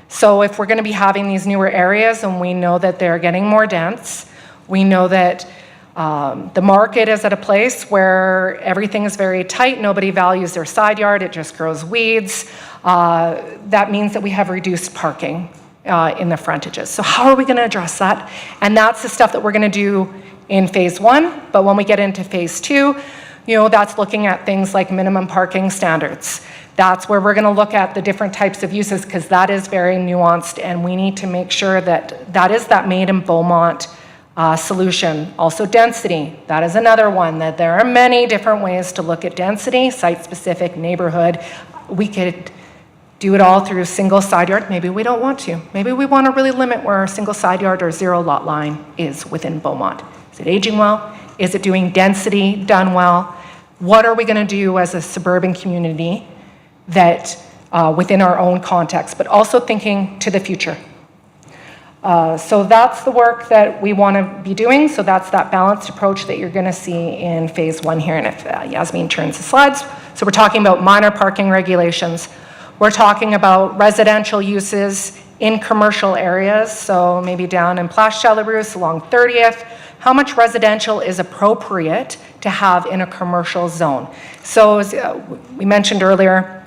So if we're going to be having these newer areas and we know that they're getting more dense, we know that the market is at a place where everything is very tight, nobody values their side yard, it just grows weeds, that means that we have reduced parking in the frontages. So how are we going to address that? And that's the stuff that we're going to do in phase one, but when we get into phase two, that's looking at things like minimum parking standards. That's where we're going to look at the different types of uses, because that is very nuanced, and we need to make sure that that is that made in Beaumont solution. Also density, that is another one, that there are many different ways to look at density, site-specific, neighborhood. We could do it all through single side yard. Maybe we don't want to. Maybe we want to really limit where our single side yard or zero lot line is within Beaumont. Is it aging well? Is it doing density done well? What are we going to do as a suburban community that within our own context, but also thinking to the future? So that's the work that we want to be doing. So that's that balanced approach that you're going to see in phase 1 here. And if Yasmin turns the slides. So we're talking about minor parking regulations. We're talking about residential uses in commercial areas. So maybe down in Place Chalarousse along 30th. How much residential is appropriate to have in a commercial zone? So as we mentioned earlier,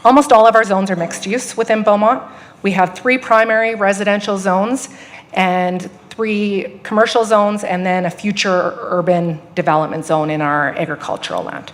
almost all of our zones are mixed use within Beaumont. We have 3 primary residential zones and 3 commercial zones, and then a future urban development zone in our agricultural land.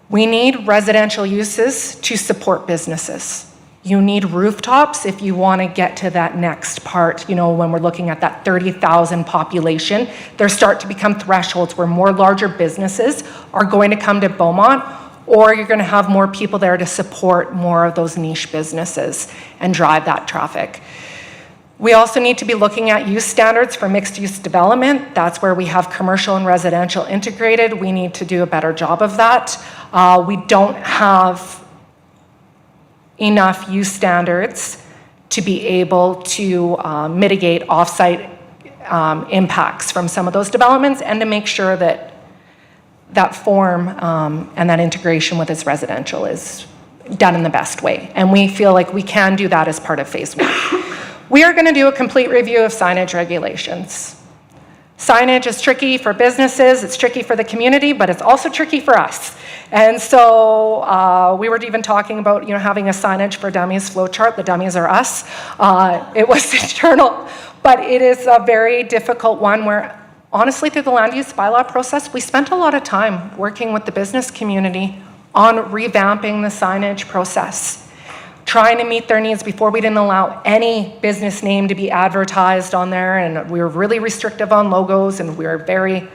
We need residential uses to support businesses. You need rooftops if you want to get to that next part. You know, when we're looking at that 30,000 population, there start to become thresholds where more larger businesses are going to come to Beaumont, or you're going to have more people there to support more of those niche businesses and drive that traffic. We also need to be looking at use standards for mixed use development. That's where we have commercial and residential integrated. We need to do a better job of that. We don't have enough use standards to be able to mitigate offsite impacts from some of those developments, and to make sure that that form and that integration with its residential is done in the best way. And we feel like we can do that as part of phase 1. We are going to do a complete review of signage regulations. Signage is tricky for businesses, it's tricky for the community, but it's also tricky for us. And so we were even talking about, you know, having a signage for dummies flow chart. The dummies are us. It was internal, but it is a very difficult one where, honestly, through the land use bylaw process, we spent a lot of time working with the business community on revamping the signage process, trying to meet their needs before we didn't allow any business name to be advertised on there. And we were really restrictive on logos, and we were very,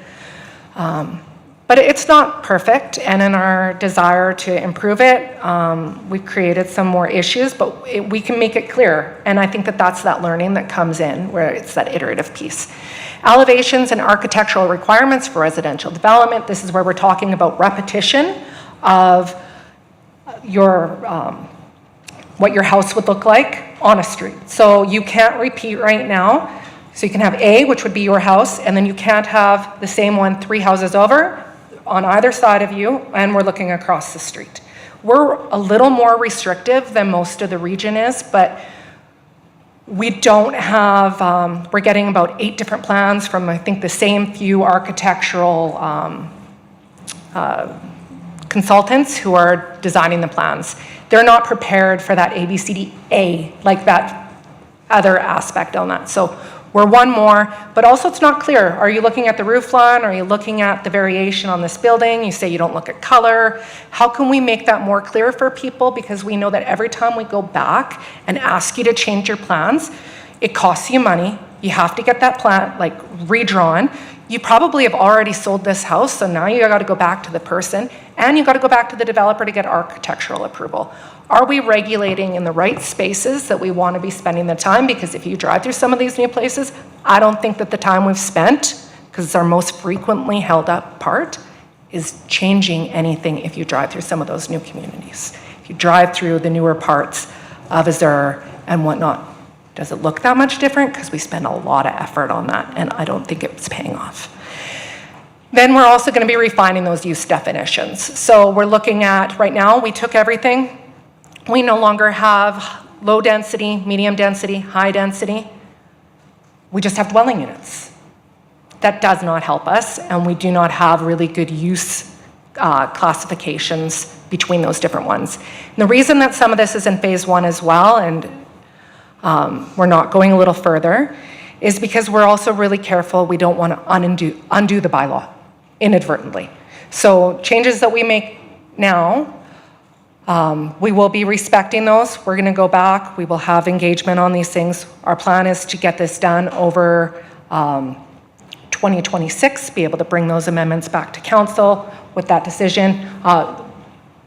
but it's not perfect. And in our desire to improve it, we've created some more issues, but we can make it clear. And I think that that's that learning that comes in, where it's that iterative piece. Elevations and architectural requirements for residential development. This is where we're talking about repetition of your, what your house would look like on a street. So you can't repeat right now. So you can have A, which would be your house, and then you can't have the same one 3 houses over on either side of you, and we're looking across the street. We're a little more restrictive than most of the region is, but we don't have, we're getting about 8 different plans from, I think, the same few architectural consultants who are designing the plans. They're not prepared for that ABCDA, like that other aspect on that. So we're one more, but also it's not clear. Are you looking at the roof line? Are you looking at the variation on this building? You say you don't look at color. How can we make that more clear for people? Because we know that every time we go back and ask you to change your plans, it costs you money. You have to get that plan like redrawn. You probably have already sold this house, so now you got to go back to the person, and you got to go back to the developer to get architectural approval. Are we regulating in the right spaces that we want to be spending the time? Because if you drive through some of these new places, I don't think that the time we've spent, because it's our most frequently held up part, is changing anything if you drive through some of those new communities. If you drive through the newer parts of Azure and whatnot, does it look that much different? Because we spend a lot of effort on that, and I don't think it's paying off. Then we're also going to be refining those use definitions. So we're looking at, right now, we took everything. We no longer have low density, medium density, high density. We just have dwelling units. That does not help us, and we do not have really good use classifications between those different ones. And the reason that some of this is in phase 1 as well, and we're not going a little further, is because we're also really careful. We don't want to undo the bylaw inadvertently. So changes that we make Now, we will be respecting those. We're going to go back. We will have engagement on these things. Our plan is to get this done over 2026, be able to bring those amendments back to council with that decision.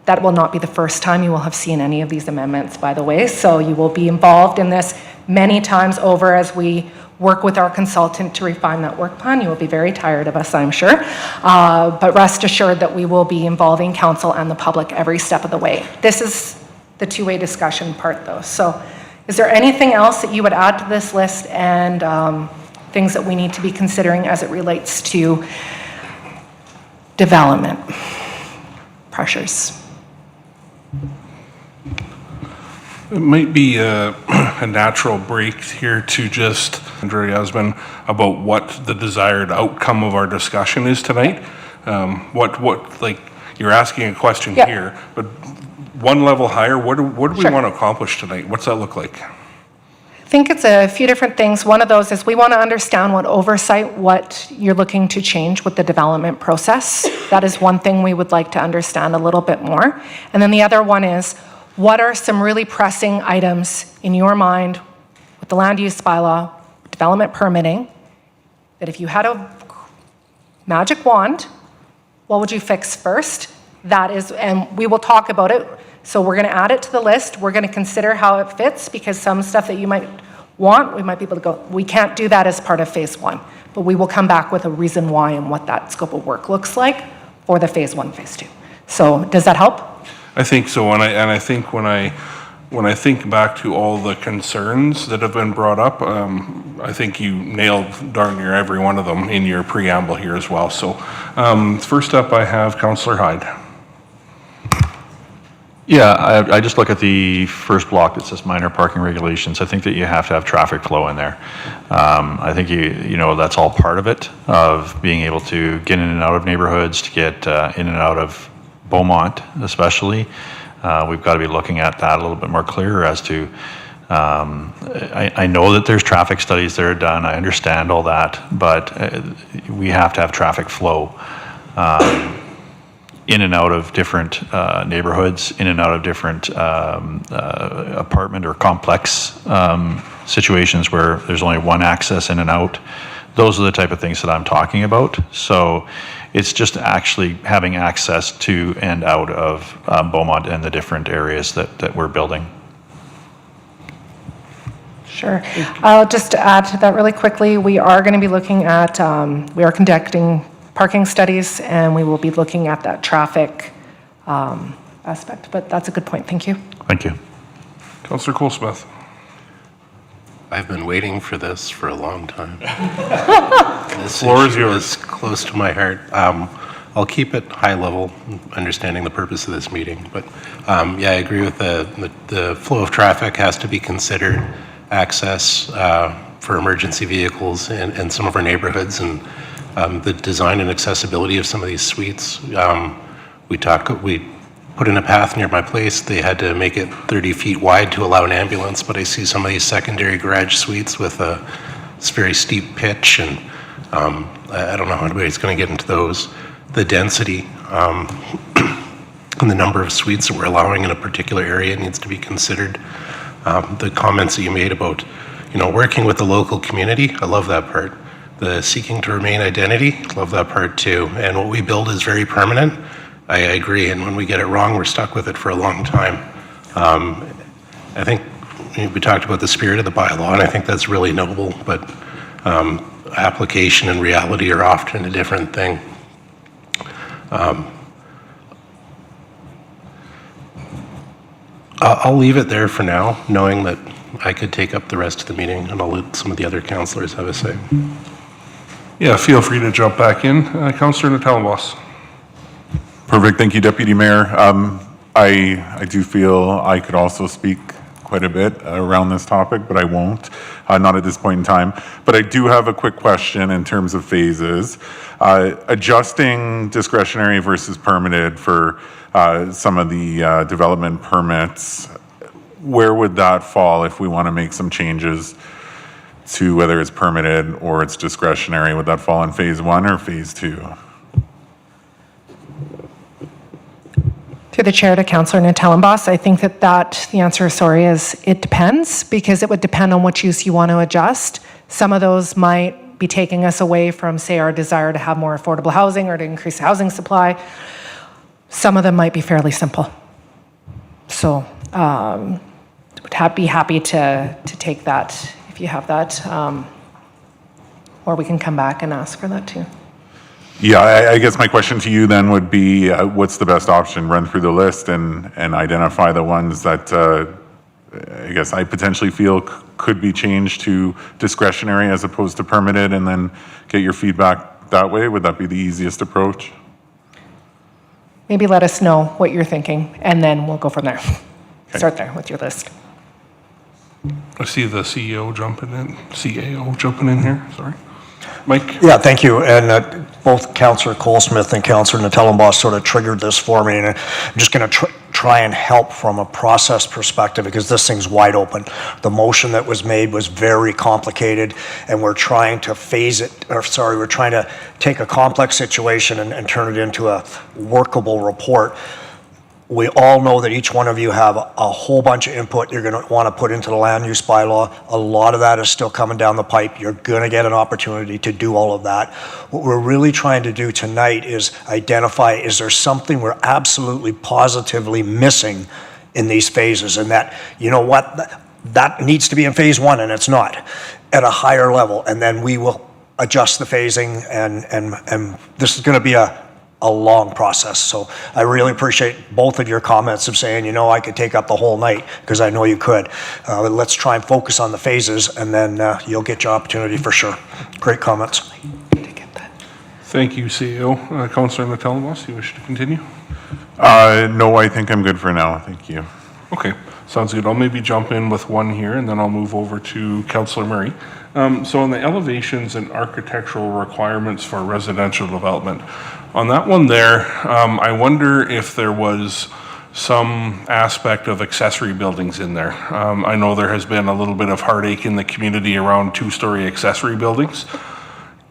That will not be the first time you will have seen any of these amendments, by the way. So you will be involved in this many times over as we work with our consultant to refine that work plan. You will be very tired of us, I'm sure. But rest assured that we will be involving council and the public every step of the way. This is the two-way discussion part, though. So is there anything else that you would add to this list and things that we need to be considering as it relates to development pressures? It might be a natural break here to just, Andrea Yasmin, about what the desired outcome of our discussion is tonight. Like, you're asking a question Yeah. here, but one level higher, what do we Sure. want to accomplish tonight? What's that look like? I think it's a few different things. One of those is we want to understand what you're looking to change with the development process. That is one thing we would like to understand a little bit more. And then the other one is, what are some really pressing items in your mind with the land use bylaw, development permitting, that if you had a magic wand, what would you fix first? That is, and we will talk about it. So we're going to add it to the list. We're going to consider how it fits, because some stuff that you might want, we might be able to go, we can't do that as part of phase one, but we will come back with a reason why and what that scope of work looks like for the phase one, phase two. So does that help? I think so, and I think when I think back to all the concerns that have been brought up, I think you nailed darn near every one of them in your preamble here as well. So first up, I have Councillor Hyde. Yeah, I just look at the first block that says minor parking regulations. I think that you have to have traffic flow in there. I think you know that's all part of it, of being able to get in and out of neighborhoods, to get in and out of Beaumont especially. We've got to be looking at that a little bit more clear as to, I know that there's traffic studies that are done, I understand all that, but we have to have traffic flow in and out of different neighborhoods, in and out of different apartment or complex situations where there's only one access in and out. Those are the type of things that I'm talking about. So it's just actually having access to and out of Beaumont and the different areas that we're building. Sure. I'll just add to that really quickly. We are going to be looking at, we are conducting parking studies, and we will be looking at that traffic aspect. But that's a good point. Thank you. Thank you. Councillor Colesmith. I've been waiting for this for a long time. This Floor is issue yours. is close to my heart. I'll keep it high level, understanding the purpose of this meeting. But yeah, I agree with the flow of traffic has to be considered, access for emergency vehicles in some of our neighborhoods, and the design and accessibility of some of these suites. We put in a path near my place. They had to make it 30 feet wide to allow an ambulance, but I see some of these secondary garage suites with a very steep pitch, and I don't know how anybody's going to get into those. The density and the number of suites that we're allowing in a particular area needs to be considered. The comments that you made about, working with the local community, I love that part. The seeking to remain identity, love that part too. And what we build is very permanent. I agree, and when we get it wrong, we're stuck with it for a long time. I think we talked about the spirit of the bylaw, and I think that's really noble, but application and reality are often a different thing. I'll leave it there for now, knowing that I could take up the rest of the meeting, and I'll let some of the other councillors have a say. Yeah, feel free to jump back in. Councillor Natalenbos. Perfect, thank you, Deputy Mayor. I do feel I could also speak quite a bit around this topic, but I won't, not at this point in time. But I do have a quick question in terms of phases. Adjusting discretionary versus permitted for some of the development permits, where would that fall if we want to make some changes to whether it's permitted or it's discretionary? Would that fall in phase one or phase two? Through the chair to Councillor Natellenboss, I think that the answer, sorry, is it depends, because it would depend on what use you want to adjust. Some of those might be taking us away from, say, our desire to have more affordable housing or to increase the housing supply. Some of them might be fairly simple. So would be happy to take that if you have that, or we can come back and ask for that too. Yeah, I guess my question to you then would be, what's the best option? Run through the list and identify the ones that I guess I potentially feel could be changed to discretionary as opposed to permitted, and then get your feedback that way? Would that be the easiest approach? Maybe let us know what you're thinking, and then we'll go from there. Okay. Start there with your list. I see the CAO jumping in here, sorry. Mike? Yeah, thank you. And both Councillor Colesmith and Councillor Natellenboss sort of triggered this for me, and I'm just going to try and help from a process perspective, because this thing's wide open. The motion that was made was very complicated, and we're trying to we're trying to take a complex situation and turn it into a workable report. We all know that each one of you have a whole bunch of input you're going to want to put into the land use bylaw. A lot of that is still coming down the pipe. You're going to get an opportunity to do all of that. What we're really trying to do tonight is identify, is there something we're absolutely positively missing in these phases, and that, you know what, that needs to be in phase one and it's not, at a higher level, and then we will adjust the phasing, and this is going to be a long process. So I really appreciate both of your comments of saying, you know, I could take up the whole night, because I know you could. Let's try and focus on the phases, and then you'll get your opportunity for sure. Great comments. Thank you, CEO. Councillor Natellenboss, you wish to continue? No, I think I'm good for now. Thank you. Okay, sounds good. I'll maybe jump in with one here, and then I'll move over to Councillor Murray. So on the elevations and architectural requirements for residential development, on that one there, I wonder if there was some aspect of accessory buildings in there. I know there has been a little bit of heartache in the community around two-story accessory buildings.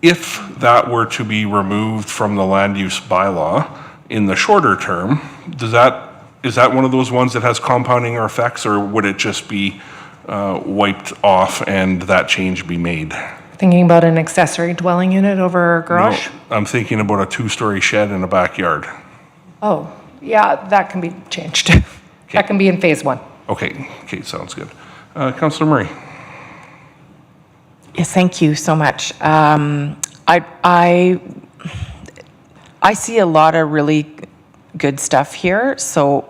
If that were to be removed from the land use bylaw in the shorter term, is that one of those ones that has compounding effects, or would it just be wiped off and that change be made? Thinking about an accessory dwelling unit over a garage? No, I'm thinking about a two-story shed in a backyard. Oh, yeah, that can be changed. That can be in phase one. Okay, sounds good. Councillor Murray. Yes, thank you so much. I see a lot of really good stuff here, so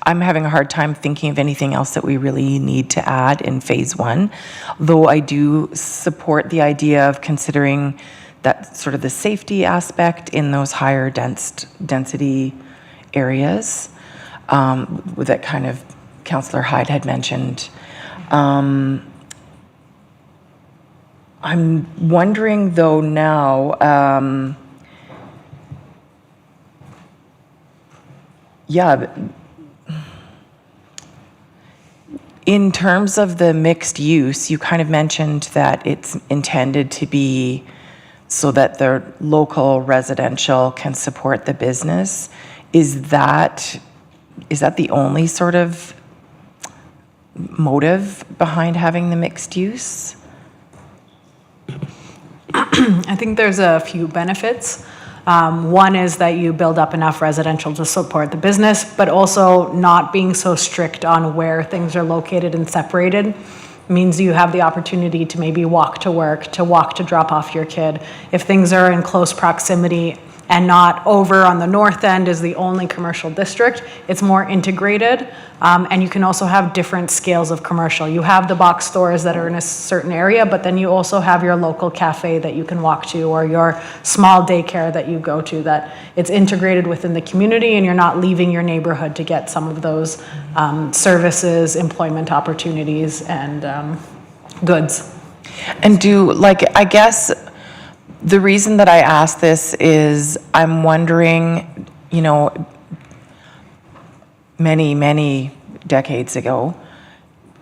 I'm having a hard time thinking of anything else that we really need to add in phase one, though I do support the idea of considering that sort of the safety aspect in those higher density areas that kind of Councillor Hyde had mentioned. I'm wondering though now, in terms of the mixed use, you kind of mentioned that it's intended to be so that the local residential can support the business. Is that the only sort of motive behind having the mixed use? I think there's a few benefits. One is that you build up enough residential to support the business, but also not being so strict on where things are located and separated means you have the opportunity to maybe walk to work, to walk to drop off your kid. If things are in close proximity and not over on the north end is the only commercial district, it's more integrated, and you can also have different scales of commercial. You have the box stores that are in a certain area, but then you also have your local cafe that you can walk to, or your small daycare that you go to, that it's integrated within the community and you're not leaving your neighborhood to get some of those services, employment opportunities, and goods. And I guess the reason that I ask this is I'm wondering, many, many decades ago,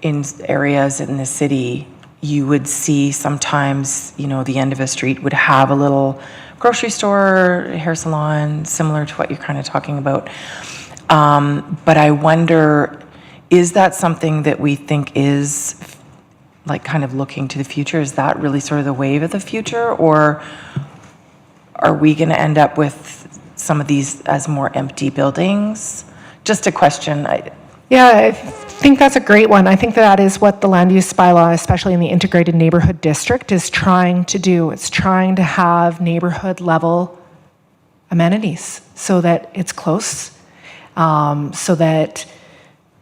in areas in the city, you would see sometimes, the end of a street would have a little grocery store, hair salon, similar to what you're kind of talking about. But I wonder, is that something that we think is like kind of looking to the future? Is that really sort of the wave of the future? Or are we going to end up with some of these as more empty buildings? Just a question. Yeah, I think that's a great one. I think that is what the land use bylaw, especially in the integrated neighborhood district, is trying to do. It's trying to have neighborhood level amenities so that it's close, so that,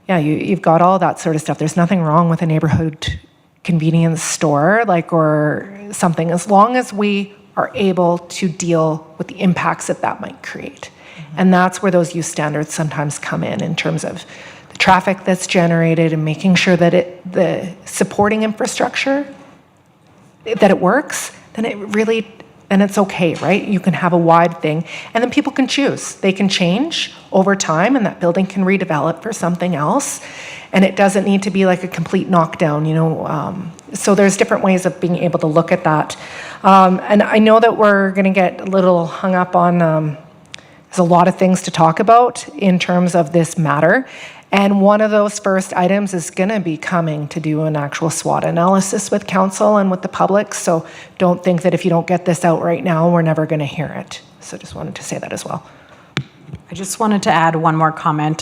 you've got all that sort of stuff. There's nothing wrong with a neighborhood convenience store, or something, as long as we are able to deal with the impacts that might create. And that's where those use standards sometimes come in terms of the traffic that's generated and making sure that the supporting infrastructure, that it works, then it's okay, right? You can have a wide thing, and then people can choose. They can change over time, and that building can redevelop for something else, and it doesn't need to be like a complete knockdown, So there's different ways of being able to look at that. And I know that we're going to get a little hung up on, there's a lot of things to talk about in terms of this matter. And one of those first items is going to be coming to do an actual SWOT analysis with council and with the public. So don't think that if you don't get this out right now, we're never going to hear it. So just wanted to say that as well. I just wanted to add one more comment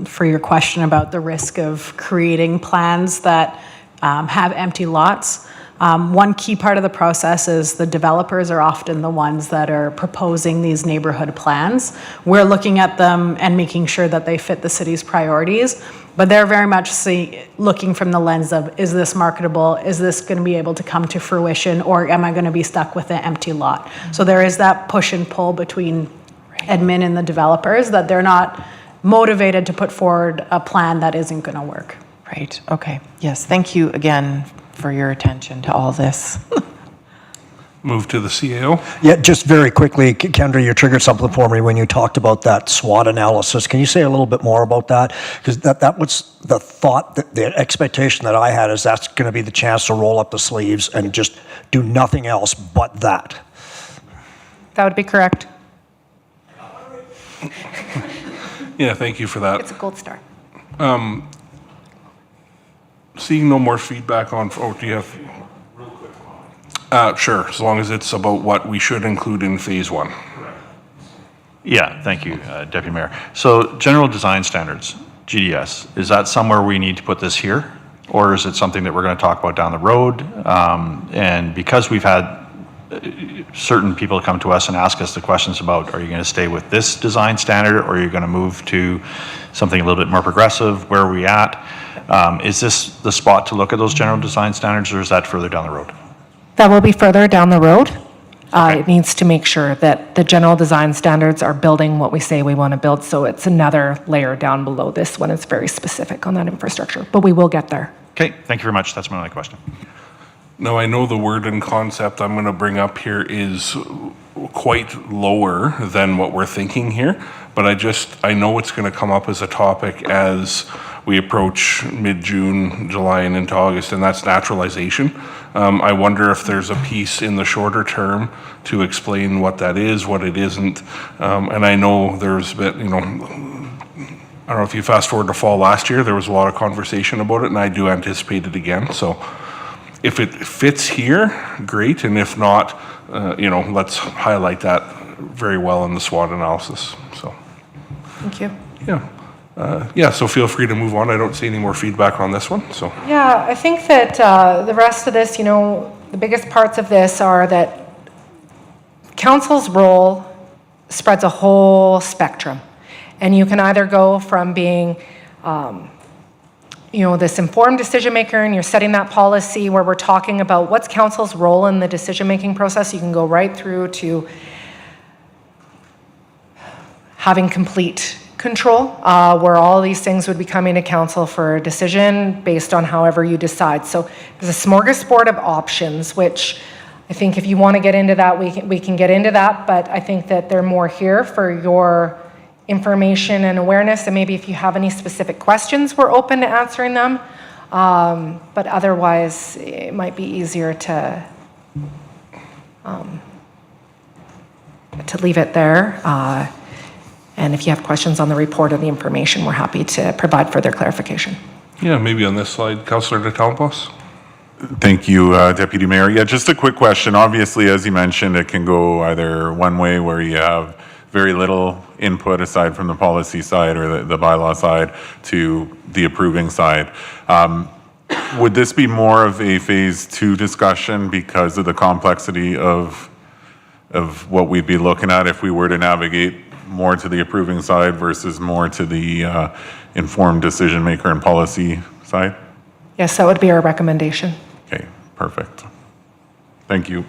for your question about the risk of creating plans that have empty lots. One key part of the process is the developers are often the ones that are proposing these neighborhood plans. We're looking at them and making sure that they fit the city's priorities, but they're very much looking from the lens of, is this marketable? Is this going to be able to come to fruition, or am I going to be stuck with an empty lot? So there is that push and pull between admin and the developers, that they're not motivated to put forward a plan that isn't going to work. Right, okay. Yes, thank you again for your attention to all this. Move to the CAO. Yeah, just very quickly, Kendra, you triggered something for me when you talked about that SWOT analysis. Can you say a little bit more about that? Because that was the thought, the expectation that I had is that's going to be the chance to roll up the sleeves and just do nothing else but that. That would be correct. Yeah, thank you for that. It's a gold star. Seeing no more feedback on, do you have? Sure, as long as it's about what we should include in phase one. Yeah, thank you, Deputy Mayor. So general design standards, GDS, is that somewhere we need to put this here? Or is it something that we're going to talk about down the road? And because we've had certain people come to us and ask us the questions about, are you going to stay with this design standard, or are you going to move to something a little bit more progressive? Where are we at? Is this the spot to look at those general design standards, or is that further down the road? That will be further down the road. It needs to make sure that the general design standards are building what we say we want to build, so it's another layer down below this one. It's very specific on that infrastructure, but we will get there. Okay, thank you very much. That's my only question. Now, I know the word and concept I'm going to bring up here is quite lower than what we're thinking here, but I know it's going to come up as a topic as we approach mid-June, July, and into August, and that's naturalization. I wonder if there's a piece in the shorter term to explain what that is, what it isn't, and I know there's been, I don't know if you fast forward to fall last year, there was a lot of conversation about it, and I do anticipate it again, so if it fits here, great, and if not, let's highlight that very well in the SWOT analysis, so. Thank you. Yeah, so feel free to move on. I don't see any more feedback on this one, so. Yeah, I think that the rest of this, the biggest parts of this are that council's role spreads a whole spectrum. And you can either go from being, this informed decision maker, and you're setting that policy where we're talking about what's council's role in the decision-making process. You can go right through to having complete control, where all these things would be coming to council for a decision based on however you decide. So there's a smorgasbord of options, which I think if you want to get into that, we can get into that, but I think that they're more here for your information and awareness, and maybe if you have any specific questions, we're open to answering them. But otherwise, it might be easier to leave it there. And if you have questions on the report or the information, we're happy to provide further clarification. Yeah, maybe on this slide, Councillor Natalenbaas. Thank you, Deputy Mayor. Yeah, just a quick question. Obviously, as you mentioned, it can go either one way where you have very little input aside from the policy side or the bylaw side to the approving side. Would this be more of a phase 2 discussion because of the complexity of what we'd be looking at if we were to navigate more to the approving side versus more to the informed decision maker and policy side? Yes, that would be our recommendation. Okay, perfect. Thank you.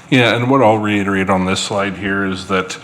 Yeah, and what I'll reiterate on this slide here is that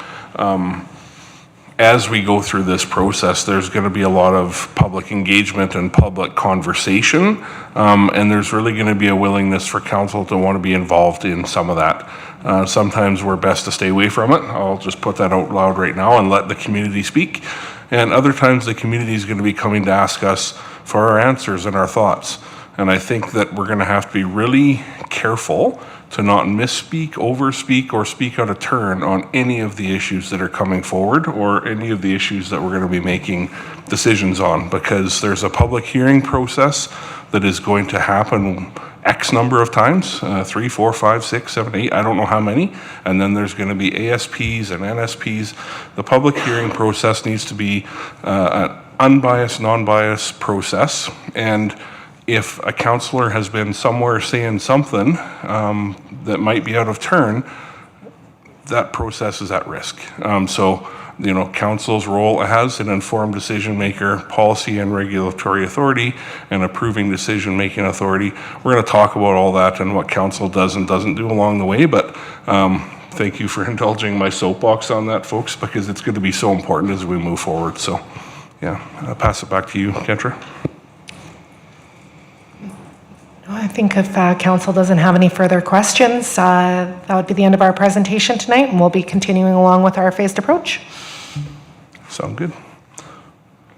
as we go through this process, there's going to be a lot of public engagement and public conversation, and there's really going to be a willingness for council to want to be involved in some of that. Sometimes we're best to stay away from it. I'll just put that out loud right now and let the community speak. And other times the community is going to be coming to ask us for our answers and our thoughts. And I think that we're going to have to be really careful to not misspeak, overspeak, or speak out of turn on any of the issues that are coming forward or any of the issues that we're going to be making decisions on, because there's a public hearing process that is going to happen X number of times, 3, 4, 5, 6, 7, 8, I don't know how many. And then there's going to be ASPs and NSPs. The public hearing process needs to be an unbiased, non-biased process. And if a councillor has been somewhere saying something that might be out of turn, that process is at risk. So, you know, council's role as an informed decision maker, policy and regulatory authority, and approving decision making authority. We're going to talk about all that and what council does and doesn't do along the way, but thank you for indulging my soapbox on that, folks, because it's going to be so important as we move forward. So, yeah, I'll pass it back to you, Kendra. I think if council doesn't have any further questions, that would be the end of our presentation tonight, and we'll be continuing along with our phased approach. Sound good?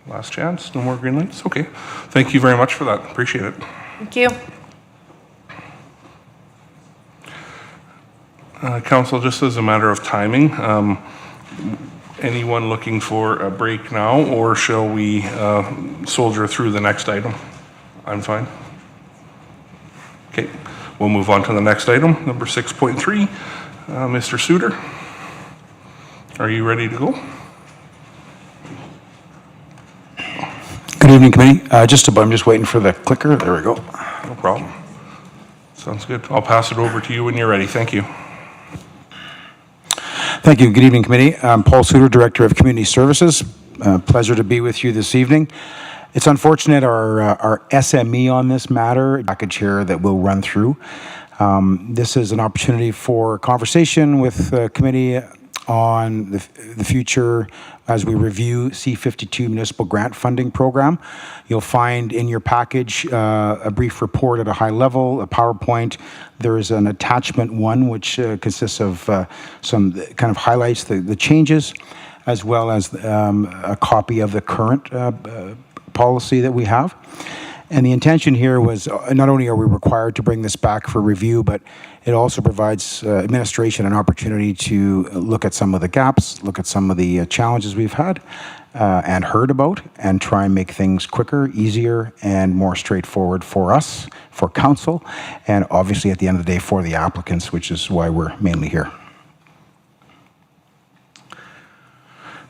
Last chance, no more green lights? Okay. Thank you very much for that. Appreciate it. Thank you. Council, just as a matter of timing, anyone looking for a break now, or shall we soldier through the next item? I'm fine. Okay, we'll move on to the next item, number 6.3. Mr. Suter, are you ready to go? Good evening, committee. I'm just waiting for the clicker. There we go. No problem. Sounds good. I'll pass it over to you when you're ready. Thank you. Thank you. Good evening, committee. I'm Paul Suter, Director of Community Services. Pleasure to be with you this evening. It's unfortunate our SME on this matter, package here that we'll run through. This is an opportunity for conversation with the committee on the future as we review C-52 Municipal Grant Funding Program. You'll find in your package a brief report at a high level, a PowerPoint. There is an attachment 1, which consists of some kind of highlights the changes, as well as a copy of the current policy that we have. And the intention here was not only are we required to bring this back for review, but it also provides administration an opportunity to look at some of the gaps, look at some of the challenges we've had and heard about, and try and make things quicker, easier, and more straightforward for us, for council, and obviously at the end of the day for the applicants, which is why we're mainly here.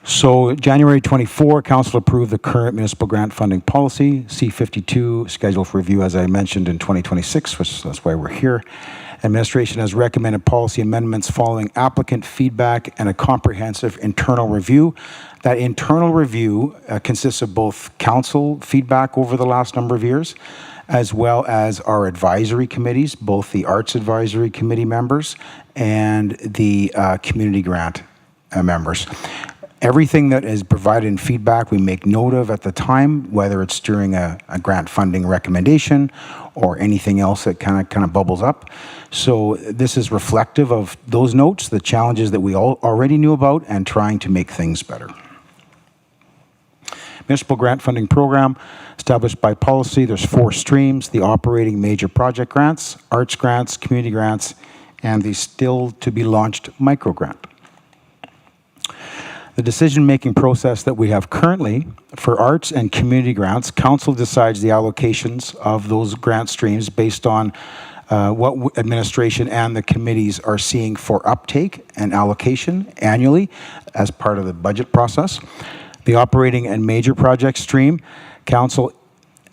So January 24, Council approved the current municipal grant funding policy, C-52, scheduled for review, as I mentioned, in 2026, which that's why we're here. Administration has recommended policy amendments following applicant feedback and a comprehensive internal review. That internal review consists of both council feedback over the last number of years, as well as our advisory committees, both the Arts Advisory Committee members and the community grant members. Everything that is provided in feedback, we make note of at the time, whether it's during a grant funding recommendation or anything else that kind of bubbles up. So this is reflective of those notes, the challenges that we all already knew about, and trying to make things better. municipal grant funding program established by policy. There's 4 streams: the operating major project grants, arts grants, community grants, and the still to be launched micro grant. The decision-making process that we have currently for arts and community grants, council decides the allocations of those grant streams based on what administration and the committees are seeing for uptake and allocation annually as part of the budget process. The operating and major project stream, council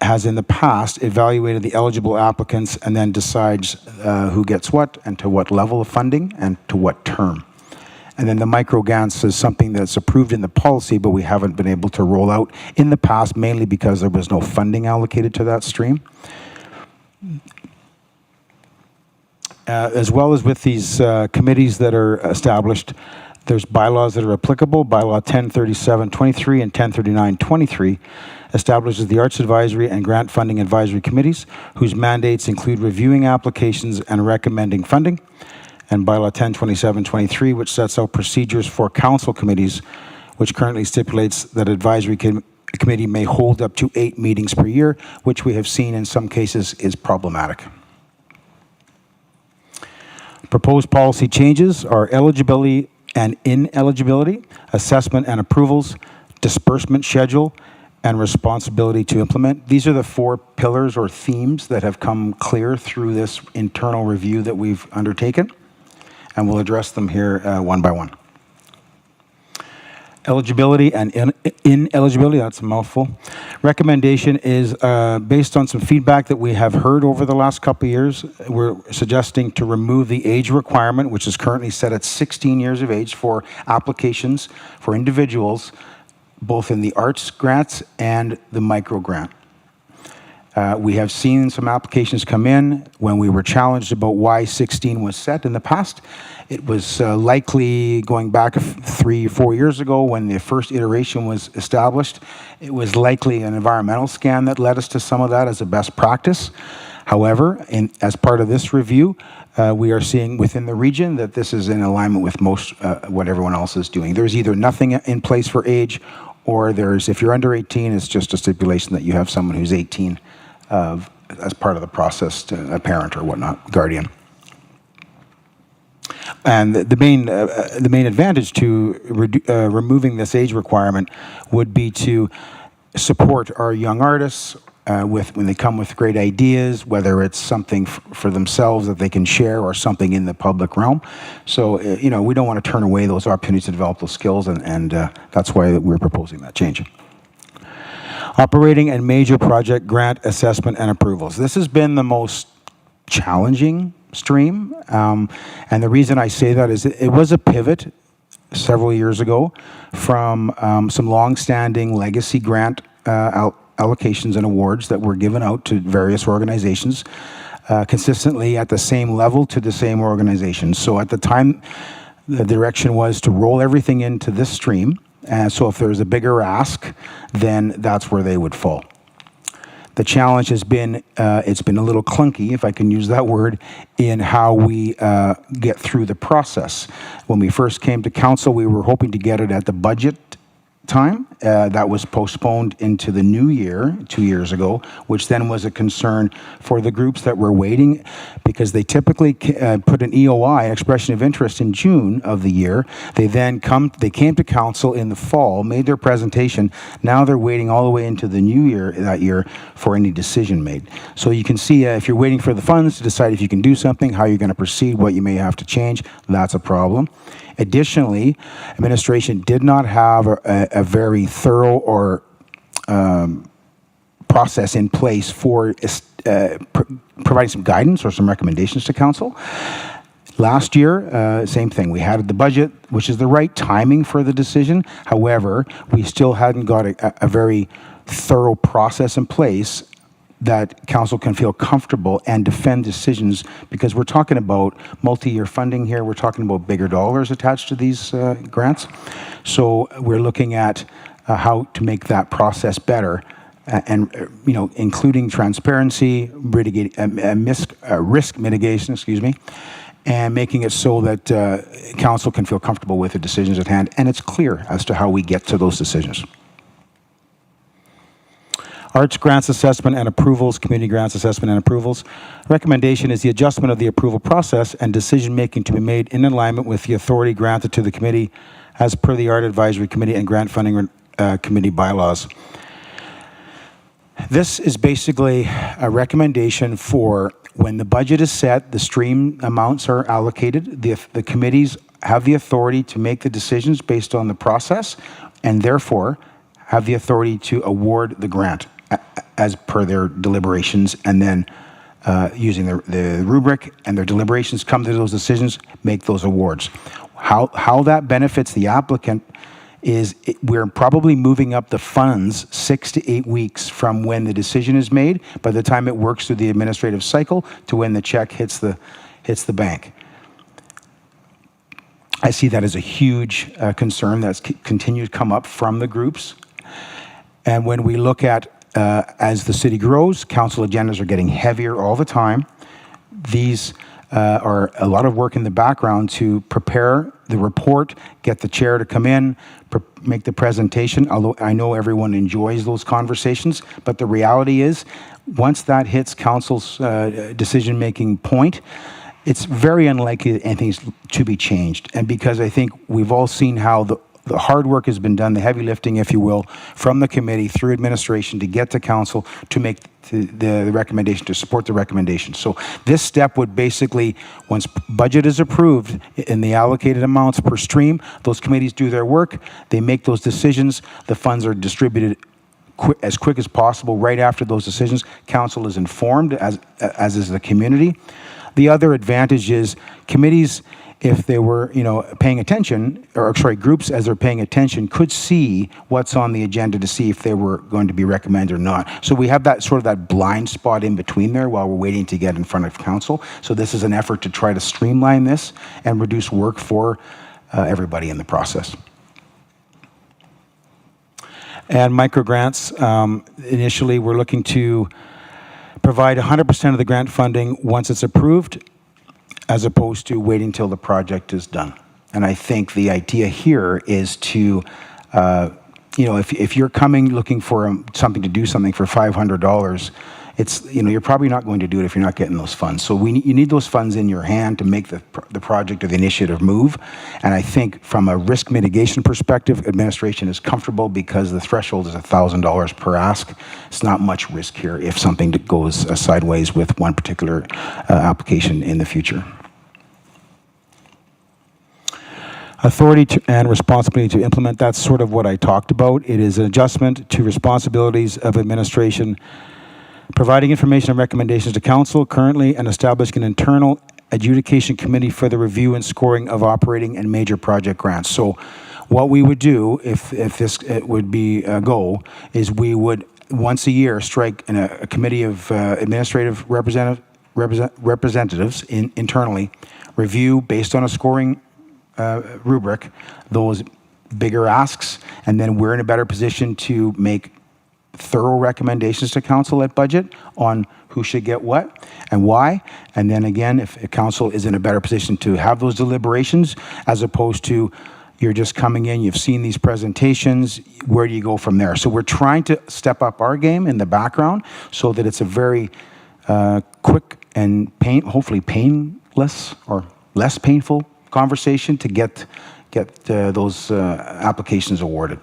has in the past evaluated the eligible applicants and then decides who gets what and to what level of funding and to what term. And then the micro grants is something that's approved in the policy, but we haven't been able to roll out in the past, mainly because there was no funding allocated to that stream. As well as with these committees that are established, there's bylaws that are applicable. Bylaw 1037-23 and 1039-23 establishes the Arts Advisory and Grant Funding Advisory Committees, whose mandates include reviewing applications and recommending funding. And Bylaw 1027-23, which sets out procedures for council committees, which currently stipulates that advisory committee may hold up to 8 meetings per year, which we have seen in some cases is problematic. Proposed policy changes are eligibility and ineligibility, assessment and approvals, disbursement schedule, and responsibility to implement. These are the 4 pillars or themes that have come clear through this internal review that we've undertaken, and we'll address them here one by one. Eligibility and ineligibility, that's a mouthful. Recommendation is based on some feedback that we have heard over the last couple of years. We're suggesting to remove the age requirement, which is currently set at 16 years of age for applications for individuals, both in the arts grants and the micro grant. We have seen some applications come in when we were challenged about why 16 was set in the past. It was likely going back 3 or 4 years ago when the first iteration was established. It was likely an environmental scan that led us to some of that as a best practice. However, as part of this review, we are seeing within the region that this is in alignment with most what everyone else is doing. There's either nothing in place for age, or there's, if you're under 18, it's just a stipulation that you have someone who's 18 as part of the process, to a parent or whatnot, guardian. And the main advantage to removing this age requirement would be to support our young artists when they come with great ideas, whether it's something for themselves that they can share or something in the public realm. So, we don't want to turn away those opportunities to develop those skills, and that's why we're proposing that change. Operating and major project grant assessment and approvals. This has been the most challenging stream, and the reason I say that is it was a pivot several years ago from some long-standing legacy grant allocations and awards that were given out to various organizations consistently at the same level to the same organizations. So at the time, the direction was to roll everything into this stream. And so if there's a bigger ask, then that's where they would fall. The challenge has been, it's been a little clunky, if I can use that word, in how we get through the process. When we first came to council, we were hoping to get it at the budget time. That was postponed into the new year 2 years ago, which then was a concern for the groups that were waiting, because they typically put an EOI, an expression of interest, in June of the year. They came to council in the fall, made their presentation. Now they're waiting all the way into the new year that year for any decision made. So you can see if you're waiting for the funds to decide if you can do something, how you're going to proceed, what you may have to change, that's a problem. Additionally, administration did not have a very thorough or process in place for providing some guidance or some recommendations to council. Last year, same thing. We had the budget, which is the right timing for the decision. However, we still hadn't got a very thorough process in place that council can feel comfortable and defend decisions, because we're talking about multi-year funding here. We're talking about bigger dollars attached to these grants. So we're looking at how to make that process better, and including transparency, risk mitigation, and making it so that council can feel comfortable with the decisions at hand, and it's clear as to how we get to those decisions. Arts grants assessment and approvals, community grants assessment and approvals. Recommendation is the adjustment of the approval process and decision-making to be made in alignment with the authority granted to the committee as per the Art Advisory Committee and Grant Funding Committee bylaws. This is basically a recommendation for when the budget is set, the stream amounts are allocated, the committees have the authority to make the decisions based on the process and therefore have the authority to award the grant as per their deliberations, and then using the rubric and their deliberations come to those decisions, make those awards. How that benefits the applicant is we're probably moving up the funds 6 to 8 weeks from when the decision is made, by the time it works through the administrative cycle, to when the check hits the bank. I see that as a huge concern that's continued to come up from the groups. And when we look at, as the city grows, council agendas are getting heavier all the time. These are a lot of work in the background to prepare the report, get the chair to come in, make the presentation, although I know everyone enjoys those conversations, but the reality is, once that hits council's decision-making point, it's very unlikely that anything's to be changed. And because I think we've all seen how the hard work has been done, the heavy lifting, if you will, from the committee through administration to get to council to make the recommendation, to support the recommendation. So this step would basically, once budget is approved in the allocated amounts per stream, those committees do their work, they make those decisions, the funds are distributed as quick as possible right after those decisions. Council is informed, as is the community. The other advantage is committees, if they were, paying attention, or sorry, groups as they're paying attention could see what's on the agenda to see if they were going to be recommended or not. So we have that sort of that blind spot in between there while we're waiting to get in front of council. So this is an effort to try to streamline this and reduce work for everybody in the process. And microgrants, initially we're looking to provide 100% of the grant funding once it's approved, as opposed to waiting till the project is done. And I think the idea here is to, if you're coming looking for something to do something for $500, it's, you're probably not going to do it if you're not getting those funds. So you need those funds in your hand to make the project or the initiative move. And I think from a risk mitigation perspective, administration is comfortable because the threshold is $1,000 per ask. It's not much risk here if something goes sideways with one particular application in the future. Authority and responsibility to implement, that's sort of what I talked about. It is an adjustment to responsibilities of administration, providing information and recommendations to council currently, and establishing an internal adjudication committee for the review and scoring of operating and major project grants. So what we would do if this would be a go is we would once a year strike in a committee of administrative representatives internally, review based on a scoring rubric those bigger asks, and then we're in a better position to make thorough recommendations to council at budget on who should get what and why. And then again, if council is in a better position to have those deliberations, as opposed to you're just coming in, you've seen these presentations, where do you go from there? So we're trying to step up our game in the background so that it's a very quick and hopefully painless or less painful conversation to get those applications awarded.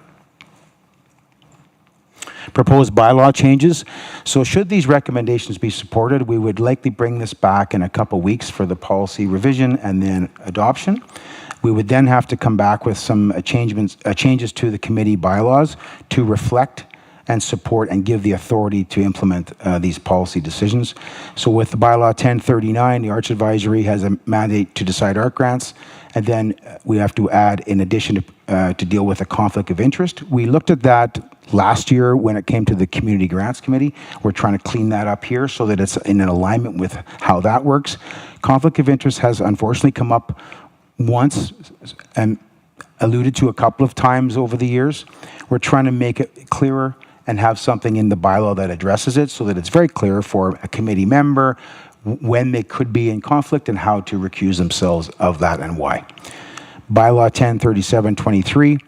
Proposed bylaw changes. So should these recommendations be supported, we would likely bring this back in a couple weeks for the policy revision and then adoption. We would then have to come back with some changes to the committee bylaws to reflect and support and give the authority to implement these policy decisions. So with the bylaw 1039, the Arts Advisory has a mandate to decide art grants, and then we have to add, in addition to deal with a conflict of interest. We looked at that last year when it came to the Community Grants Committee. We're trying to clean that up here so that it's in an alignment with how that works. Conflict of interest has unfortunately come up once and alluded to a couple of times over the years. We're trying to make it clearer and have something in the bylaw that addresses it so that it's very clear for a committee member when they could be in conflict and how to recuse themselves of that and why. Bylaw 103723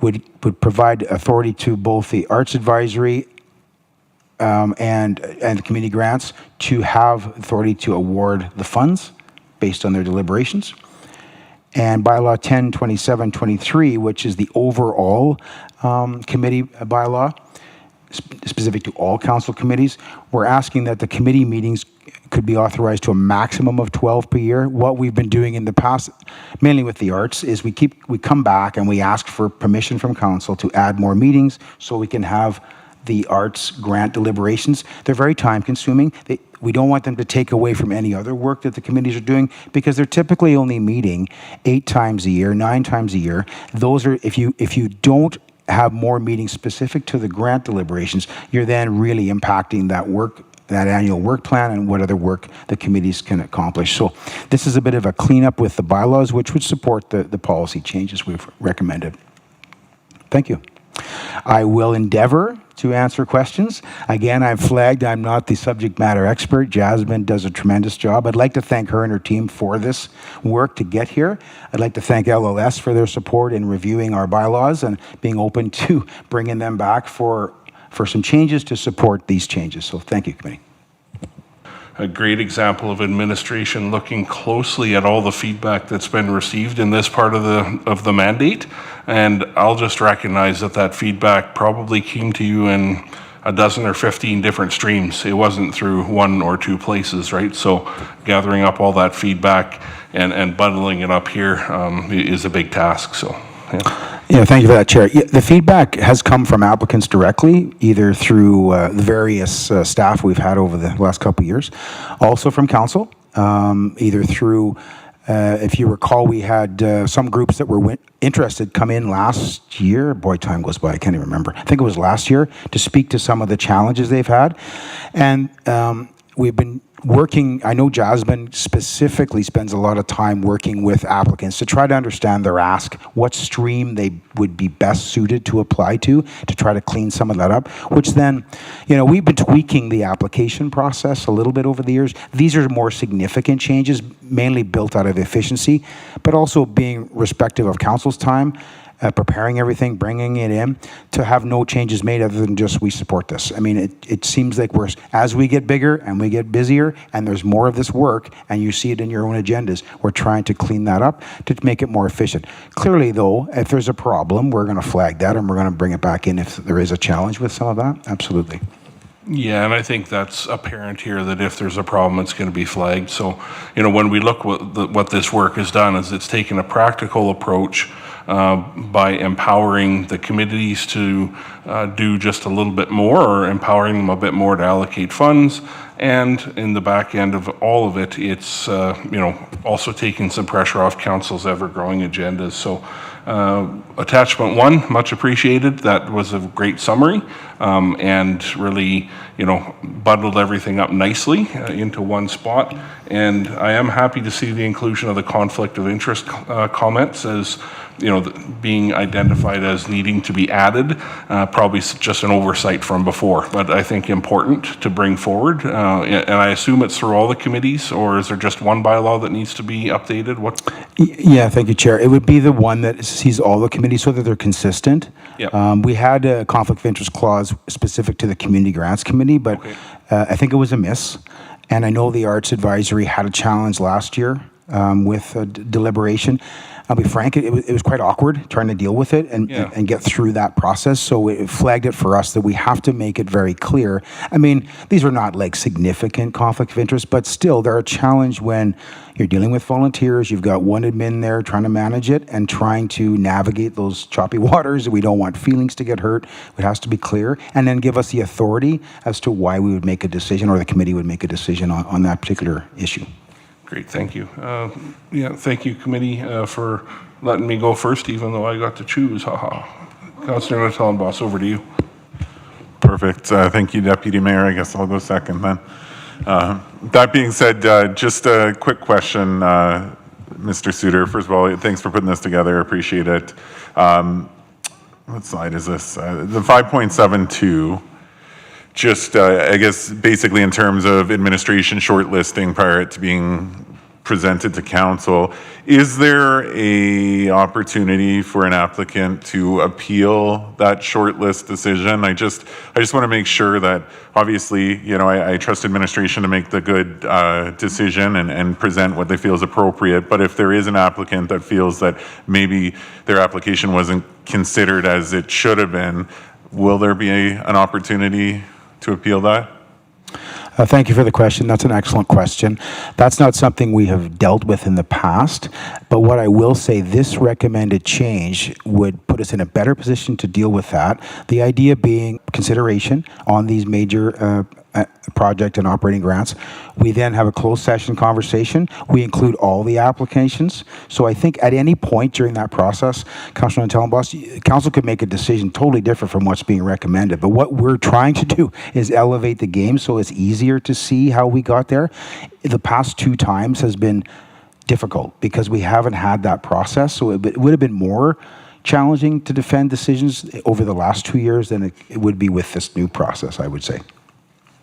would provide authority to both the Arts Advisory and the community grants to have authority to award the funds based on their deliberations. And bylaw 102723, which is the overall committee bylaw, specific to all council committees, we're asking that the committee meetings could be authorized to a maximum of 12 per year. What we've been doing in the past, mainly with the arts, is we come back and we ask for permission from council to add more meetings so we can have the arts grant deliberations. They're very time consuming. We don't want them to take away from any other work that the committees are doing because they're typically only meeting 8 times a year, 9 times a year. Those are, if you don't have more meetings specific to the grant deliberations, you're then really impacting that work, that annual work plan and what other work the committees can accomplish. So this is a bit of a cleanup with the bylaws, which would support the policy changes we've recommended. Thank you. I will endeavor to answer questions. Again, I've flagged I'm not the subject matter expert. Jasmine does a tremendous job. I'd like to thank her and her team for this work to get here. I'd like to thank LLS for their support in reviewing our bylaws and being open to bringing them back for some changes to support these changes. So thank you, committee. A great example of administration looking closely at all the feedback that's been received in this part of the mandate. And I'll just recognize that feedback probably came to you in a dozen or 15 different streams. It wasn't through 1 or 2 places, right? So gathering up all that feedback and bundling it up here is a big task. So, yeah. Yeah, thank you for that, Chair. Yeah, the feedback has come from applicants directly, either through the various staff we've had over the last couple of years, also from council, either through, if you recall, we had some groups that were interested come in last year. Boy, time goes by, I can't even remember. I think it was last year, to speak to some of the challenges they've had. And we've been working, I know Jasmine specifically spends a lot of time working with applicants to try to understand their ask, what stream they would be best suited to apply to try to clean some of that up, which then, you know, we've been tweaking the application process a little bit over the years. These are more significant changes, mainly built out of efficiency, but also being respective of council's time, preparing everything, bringing it in, to have no changes made other than just we support this. I mean, it seems like as we get bigger and we get busier and there's more of this work and you see it in your own agendas, we're trying to clean that up to make it more efficient. Clearly, though, if there's a problem, we're going to flag that and we're going to bring it back in if there is a challenge with some of that. Absolutely. Yeah, and I think that's apparent here that if there's a problem, it's going to be flagged. So, you know, when we look what this work has done is it's taken a practical approach by empowering the committees to do just a little bit more, or empowering them a bit more to allocate funds. And in the back end of all of it, it's you know, also taking some pressure off council's ever-growing agendas. So attachment 1, much appreciated. That was a great summary and really, you know, bundled everything up nicely into one spot. And I am happy to see the inclusion of the conflict of interest comments as, you know, being identified as needing to be added. Probably just an oversight from before, but I think important to bring forward. And I assume it's through all the committees, or is there just one bylaw that needs to be updated? What? Yeah, thank you, Chair. It would be the one that sees all the committees so that they're consistent. Yep. We had a conflict of interest clause specific to the Community Grants Committee, but Okay. I think it was a miss. And I know the Arts Advisory had a challenge last year with deliberation. I'll be frank, it was quite awkward trying to deal with it and get through that process. So it flagged it for us that we have to make it very clear. I mean, these are not like significant conflict of interest, but still they're a challenge when you're dealing with volunteers, you've got one admin there trying to manage it and trying to navigate those choppy waters. We don't want feelings to get hurt. It has to be clear, and then give us the authority as to why we would make a decision, or the committee would make a decision on that particular issue. Great, thank you. Yeah, thank you, committee, for letting me go first, even though I got to choose. Haha. Councillor Tellenboss, over to you. Perfect. Thank you, Deputy Mayor. I guess I'll go second then. That being said, just a quick question, Mr. Suter. First of all, thanks for putting this together. Appreciate it. What slide is this? The 5.72. Just, I guess, basically in terms of administration shortlisting prior to being presented to council. Is there a opportunity for an applicant to appeal that shortlist decision? I just want to make sure that, obviously, you know, I trust administration to make the good decision and present what they feel is appropriate. But if there is an applicant that feels that maybe their application wasn't considered as it should have been, will there be an opportunity to appeal that? Thank you for the question. That's an excellent question. That's not something we have dealt with in the past, but what I will say, this recommended change would put us in a better position to deal with that. The idea being consideration on these major project and operating grants. We then have a closed session conversation. We include all the applications. So I think at any point during that process, Councilor Tellenbosch, council could make a decision totally different from what's being recommended. But what we're trying to do is elevate the game so it's easier to see how we got there. The past 2 times has been difficult because we haven't had that process. So it would have been more challenging to defend decisions over the last 2 years than it would be with this new process, I would say.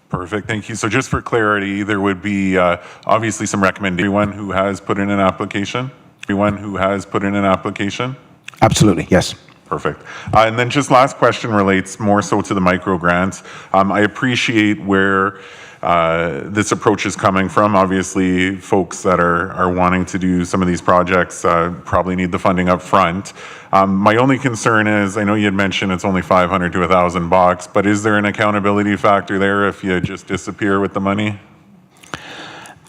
Perfect, thank you. So just for clarity, there would be obviously some recommendation. Everyone who has put in an application? Everyone who has put in an application? Absolutely, yes. Perfect. And then just last question relates more so to the micro grants. I appreciate where this approach is coming from. Obviously, folks that are wanting to do some of these projects probably need the funding up front. My only concern is, I know you had mentioned it's only $500 to $1,000, but is there an accountability factor there if you just disappear with the money?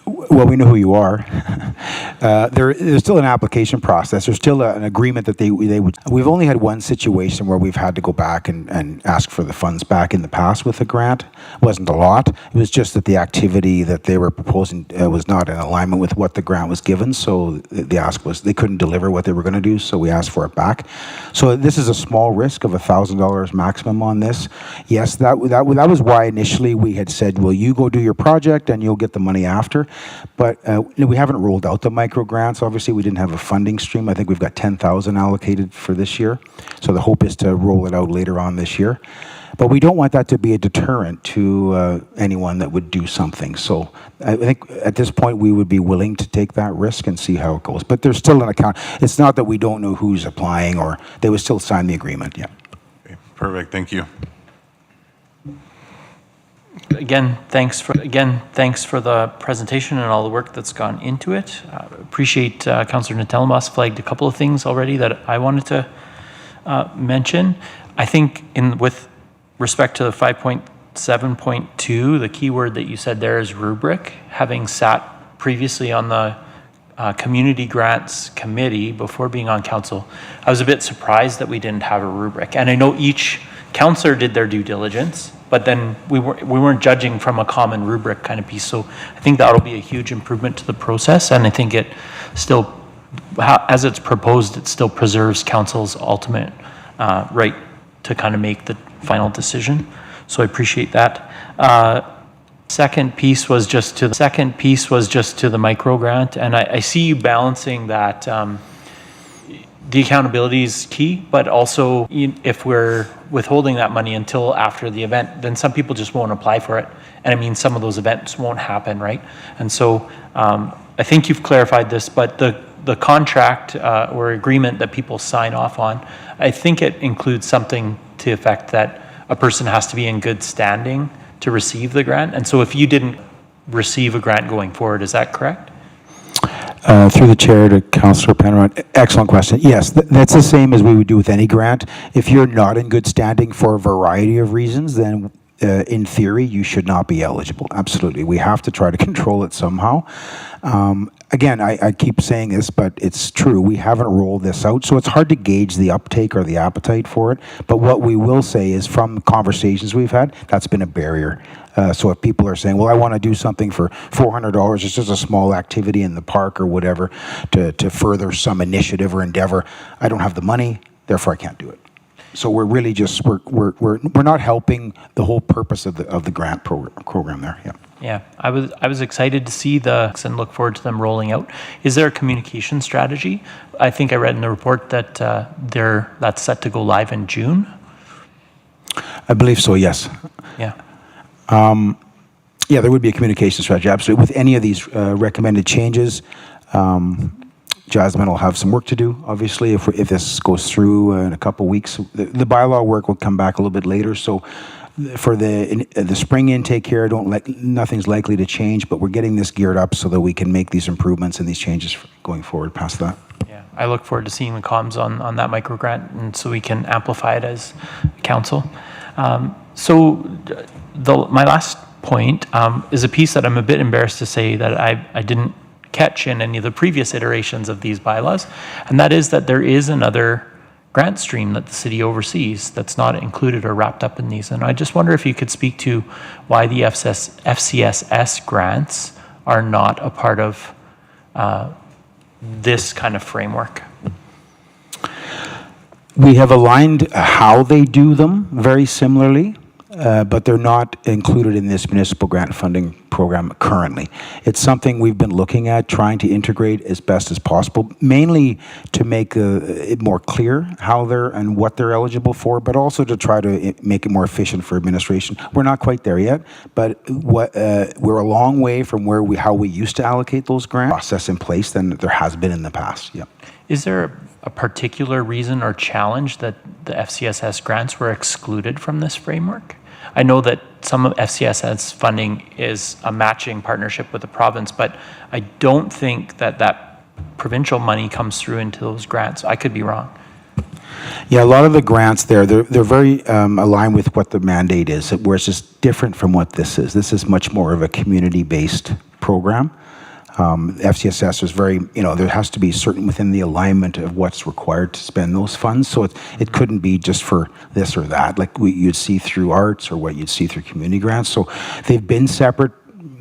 Well, we know who you are. There's still an application process. There's still an agreement that they would. We've only had one situation where we've had to go back and ask for the funds back in the past with a grant. It wasn't a lot. It was just that the activity that they were proposing was not in alignment with what the grant was given. So the ask was they couldn't deliver what they were going to do. So we asked for it back. So this is a small risk of $1,000 maximum on this. Yes, that was why initially we had said, well, you go do your project and you'll get the money after. But we haven't rolled out the micro grants. Obviously, we didn't have a funding stream. I think we've got 10,000 allocated for this year. So the hope is to roll it out later on this year. But we don't want that to be a deterrent to anyone that would do something. So I think at this point we would be willing to take that risk and see how it goes. But there's still an account. It's not that we don't know who's applying, or they would still sign the agreement. Yeah. Okay, perfect. Thank you. Again, thanks for the presentation and all the work that's gone into it. Appreciate Councillor Tellenbosch flagged a couple of things already that I wanted to mention. I think with respect to the 5.7.2, the key word that you said there is rubric. Having sat previously on the community grants committee before being on council, I was a bit surprised that we didn't have a rubric. And I know each councillor did their due diligence, but then we weren't judging from a common rubric kind of piece. So I think that'll be a huge improvement to the process, and I think it still, as it's proposed, it still preserves council's ultimate right to kind of make the final decision. So I appreciate that. Second piece was just to the micro grant, and I see you balancing that. The accountability is key, but also if we're withholding that money until after the event, then some people just won't apply for it. And I mean, some of those events won't happen, right? And so I think you've clarified this, but the contract or agreement that people sign off on, I think it includes something to the effect that a person has to be in good standing to receive the grant. And so if you didn't receive a grant going forward, is that correct? Through the chair to Councillor Penrod, excellent question. Yes, that's the same as we would do with any grant. If you're not in good standing for a variety of reasons, then in theory, you should not be eligible. Absolutely. We have to try to control it somehow. Again, I keep saying this, but it's true. We haven't rolled this out, so it's hard to gauge the uptake or the appetite for it. But what we will say is from conversations we've had, that's been a barrier. So if people are saying, well, I want to do something for $400, it's just a small activity in the park or whatever to further some initiative or endeavor, I don't have the money, therefore I can't do it. So we're really just, we're not helping the whole purpose of the grant program there, yeah. Yeah, I was excited to see and look forward to them rolling out. Is there a communication strategy? I think I read in the report that that's set to go live in June. I believe so, yes. Yeah. Yeah, there would be a communication strategy, absolutely. With any of these recommended changes, Jasmine will have some work to do, obviously, if this goes through in a couple weeks. The bylaw work will come back a little bit later, so for the spring intake here, nothing's likely to change, but we're getting this geared up so that we can make these improvements and these changes going forward past that. Yeah, I look forward to seeing the comms on that micro grant, and so we can amplify it as council. My last point is a piece that I'm a bit embarrassed to say that I didn't catch in any of the previous iterations of these bylaws, and that is that there is another grant stream that the city oversees that's not included or wrapped up in these. And I just wonder if you could speak to why the FCSS grants are not a part of this kind of framework. We have aligned how they do them very similarly, but they're not included in this municipal grant funding program currently. It's something we've been looking at, trying to integrate as best as possible, mainly to make it more clear how they're and what they're eligible for, but also to try to make it more efficient for administration. We're not quite there yet, but we're a long way from how we used to allocate those grants. Process in place than there has been in the past. Yeah. Is there a particular reason or challenge that the FCSS grants were excluded from this framework? I know that some of FCSS funding is a matching partnership with the province, but I don't think that provincial money comes through into those grants. I could be wrong. Yeah, a lot of the grants they're very aligned with what the mandate is, where it's just different from what this is. This is much more of a community-based program. FCSS is very, there has to be certain within the alignment of what's required to spend those funds. So it couldn't be just for this or that, like what you'd see through arts or what you'd see through community grants. So they've been separate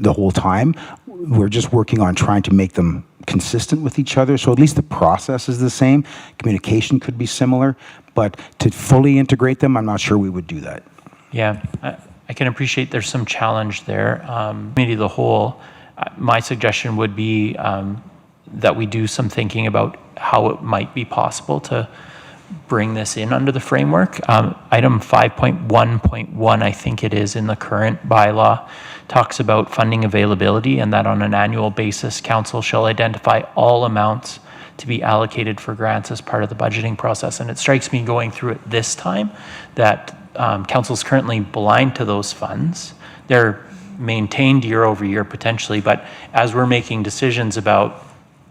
the whole time. We're just working on trying to make them consistent with each other. So at least the process is the same. Communication could be similar, but to fully integrate them, I'm not sure we would do that. Yeah, I can appreciate there's some challenge there. Committee of the whole, my suggestion would be that we do some thinking about how it might be possible to bring this in under the framework. Item 5.1.1, I think it is in the current bylaw, talks about funding availability and that on an annual basis, council shall identify all amounts to be allocated for grants as part of the budgeting process. And it strikes me going through it this time that council is currently blind to those funds. They're maintained year over year potentially, but as we're making decisions about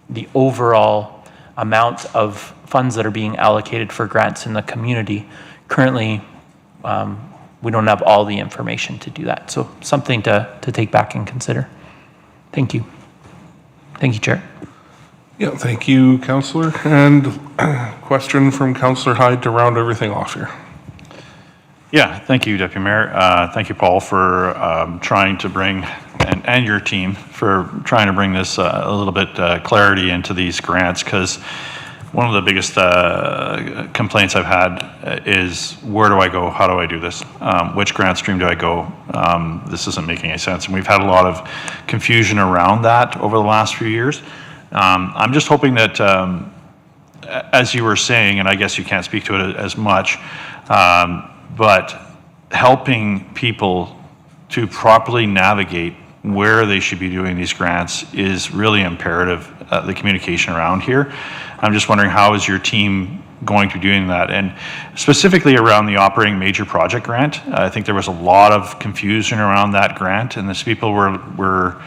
the overall amount of funds that are being allocated for grants in the community, currently we don't have all the information to do that. So something to take back and consider. Thank you. Thank you, Chair. Yeah, thank you, Councillor. And question from Councillor Hyde to round everything off here. Yeah, thank you, Deputy Mayor. Thank you, Paul, for trying to bring, and your team, for trying to bring this a little bit clarity into these grants, because one of the biggest complaints I've had is, where do I go? How do I do this? Which grant stream do I go? This isn't making any sense. And we've had a lot of confusion around that over the last few years. I'm just hoping that, as you were saying, and I guess you can't speak to it as much, but helping people to properly navigate where they should be doing these grants is really imperative, the communication around here. I'm just wondering, how is your team going to be doing that? And specifically around the operating major project grant, I think there was a lot of confusion around that grant, and these people were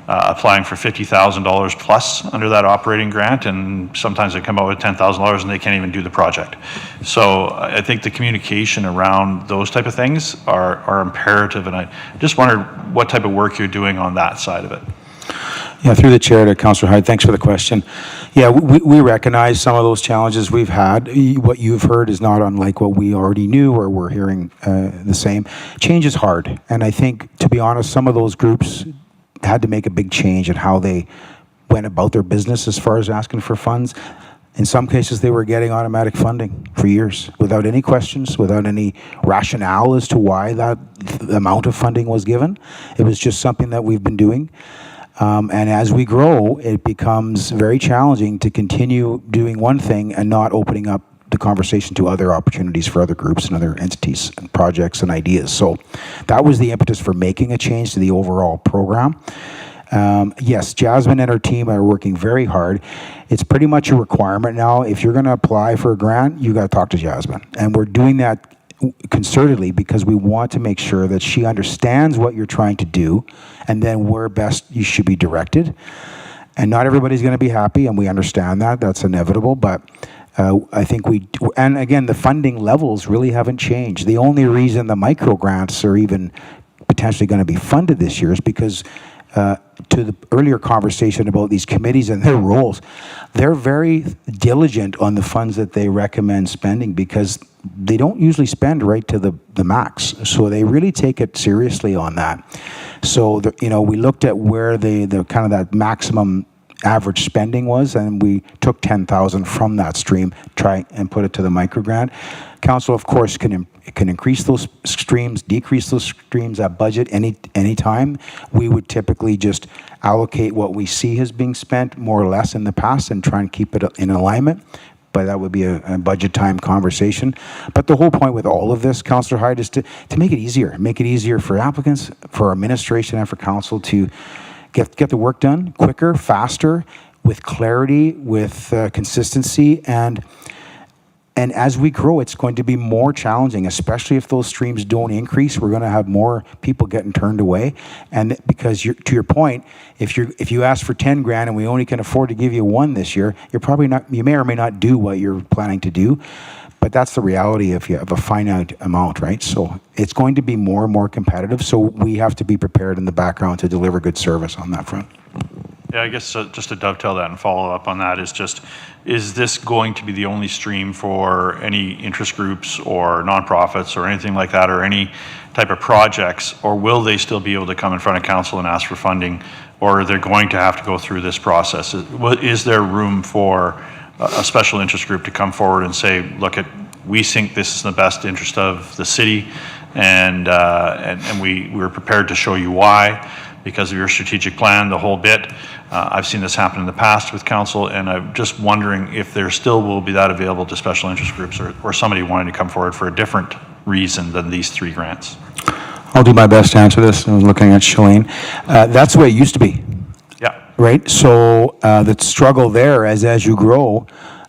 applying for $50,000 plus under that operating grant, and sometimes they come out with $10,000 and they can't even do the project. So I think the communication around those type of things are imperative, and I just wondered what type of work you're doing on that side of it. Yeah, through the chair to Councillor Hyde, thanks for the question. Yeah, we recognize some of those challenges we've had. What you've heard is not unlike what we already knew, or we're hearing the same. Change is hard, and I think, to be honest, some of those groups had to make a big change in how they went about their business as far as asking for funds. In some cases, they were getting automatic funding for years without any questions, without any rationale as to why that amount of funding was given. It was just something that we've been doing. And as we grow, it becomes very challenging to continue doing one thing and not opening up the conversation to other opportunities for other groups and other entities and projects and ideas. So that was the impetus for making a change to the overall program. Yes, Jasmine and her team are working very hard. It's pretty much a requirement now. If you're going to apply for a grant, you got to talk to Jasmine. And we're doing that concertedly because we want to make sure that she understands what you're trying to do and then where best you should be directed. And not everybody's going to be happy, and we understand that. That's inevitable. But I think and again, the funding levels really haven't changed. The only reason the micro grants are even potentially going to be funded this year is because to the earlier conversation about these committees and their roles, they're very diligent on the funds that they recommend spending because they don't usually spend right to the max. So they really take it seriously on that. So, we looked at where the kind of that maximum average spending was, and we took 10,000 from that stream, try and put it to the micro grant. Council, of course, can increase those streams, decrease those streams at budget any time. We would typically just allocate what we see has being spent more or less in the past and try and keep it in alignment. But that would be a budget time conversation. But the whole point with all of this, Councillor Hyde, is to make it easier for applicants, for our administration, and for council to get the work done quicker, faster, with clarity, with consistency, and as we grow, it's going to be more challenging, especially if those streams don't increase. We're going to have more people getting turned away, and because to your point, if you ask for 10 grand and we only can afford to give you 1 this year, you may or may not do what you're planning to do. But that's the reality if you have a finite amount, right? So it's going to be more and more competitive. So we have to be prepared in the background to deliver good service on that front. Yeah, I guess just to dovetail that and follow up on that is this going to be the only stream for any interest groups or nonprofits or anything like that, or any type of projects, or will they still be able to come in front of council and ask for funding, or are they going to have to go through this process? Is there room for a special interest group to come forward and say, look, we think this is in the best interest of the city, and we're prepared to show you why, because of your strategic plan, the whole bit. I've seen this happen in the past with council, and I'm just wondering if there still will be that available to special interest groups or somebody wanting to come forward for a different reason than these 3 grants. I'll do my best to answer this. I was looking at Shalene. That's the way it used to be. Yeah. Right? So the struggle there as you grow,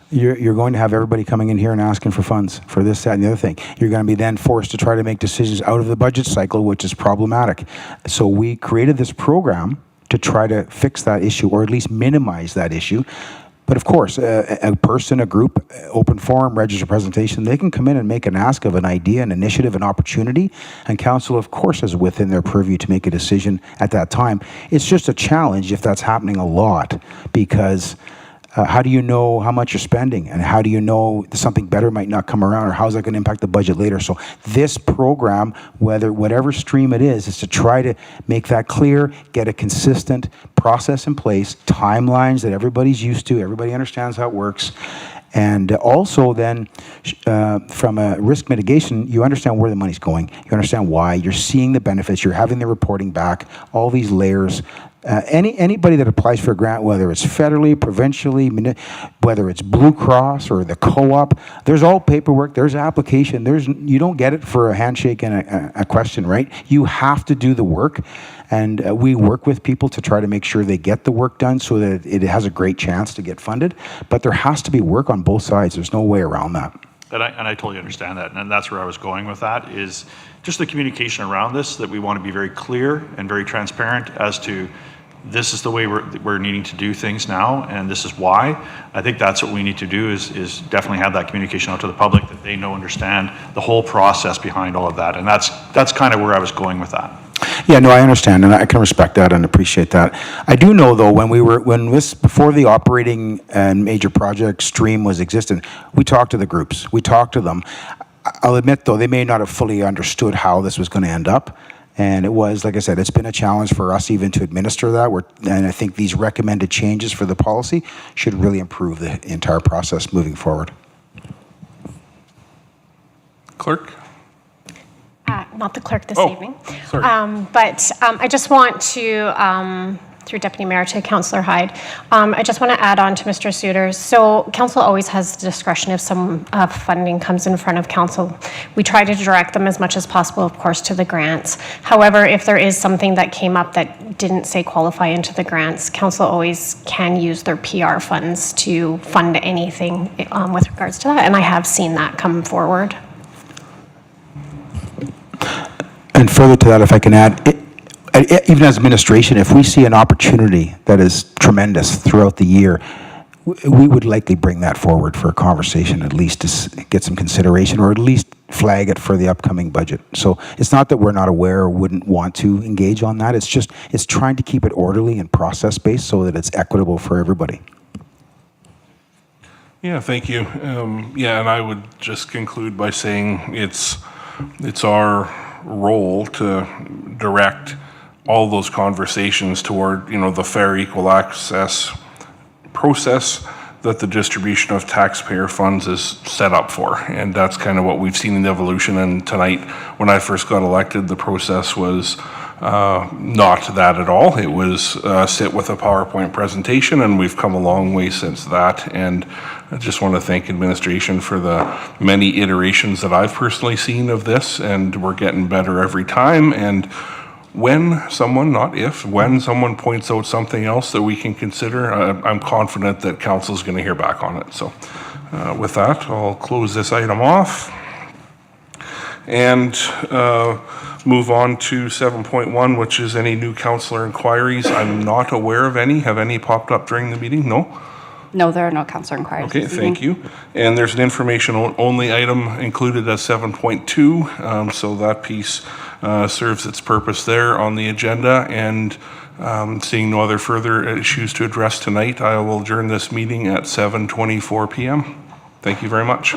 you're going to have everybody coming in here and asking for funds for this, that, and the other thing. You're going to be then forced to try to make decisions out of the budget cycle, which is problematic. So we created this program to try to fix that issue, or at least minimize that issue. But of course, a person, a group, open forum, registered presentation, they can come in and make an ask of an idea, an initiative, an opportunity, and council, of course, is within their purview to make a decision at that time. It's just a challenge if that's happening a lot, because how do you know how much you're spending, and how do you know something better might not come around, or how's that going to impact the budget later? So this program, whatever stream it is to try to make that clear, get a consistent process in place, timelines that everybody's used to, everybody understands how it works. And also then, from a risk mitigation, you understand where the money's going. You understand why. You're seeing the benefits. You're having the reporting back, all these layers. Anybody that applies for a grant, whether it's federally, provincially, whether it's Blue Cross or the co-op, there's all paperwork, there's application, you don't get it for a handshake and a question, right? You have to do the work, and we work with people to try to make sure they get the work done so that it has a great chance to get funded, but there has to be work on both sides. There's no way around that. And I totally understand that, and that's where I was going with that, is just the communication around this, that we want to be very clear and very transparent as to this is the way we're needing to do things now, and this is why. I think that's what we need to do, is definitely have that communication out to the public, that they understand the whole process behind all of that, and that's kind of where I was going with that. Yeah, no, I understand, and I can respect that and appreciate that. I do know, though, before the operating and major project stream was existent, we talked to the groups, we talked to them. I'll admit, though, they may not have fully understood how this was going to end up. And it was, like I said, it's been a challenge for us even to administer that. And I think these recommended changes for the policy should really improve the entire process moving forward. Clerk? Not the clerk this evening. Sorry. But I just want to through Deputy Mayor to Councillor Hyde. I just want to add on to Mr. Suter's. So council always has discretion if some funding comes in front of council. We try to direct them as much as possible, of course, to the grants. However, if there is something that came up that didn't say qualify into the grants, council always can use their PR funds to fund anything with regards to that. And I have seen that come forward. And further to that, if I can add, even as administration, if we see an opportunity that is tremendous throughout the year, we would likely bring that forward for a conversation, at least to get some consideration, or at least flag it for the upcoming budget. So it's not that we're not aware or wouldn't want to engage on that. It's just, it's trying to keep it orderly and process-based so that it's equitable for everybody. Yeah, thank you. Yeah, and I would just conclude by saying it's our role to direct all those conversations toward, you know, the fair equal access process that the distribution of taxpayer funds is set up for. And that's kind of what we've seen in the evolution. And tonight, when I first got elected, the process was not that at all. It was sit with a PowerPoint presentation, and we've come a long way since that. And I just want to thank administration for the many iterations that I've personally seen of this, and we're getting better every time. And when someone, not if, when someone points out something else that we can consider, I'm confident that council is going to hear back on it. So with that, I'll close this item off and move on to 7.1, which is any new councillor inquiries. I'm not aware of any. Have any popped up during the meeting? No? No, there are no councillor inquiries. Okay, thank you. And there's an information only item included as 7.2, so that piece serves its purpose there on the agenda. And seeing no other further issues to address tonight, I will adjourn this meeting at 7:24 p.m. Thank you very much.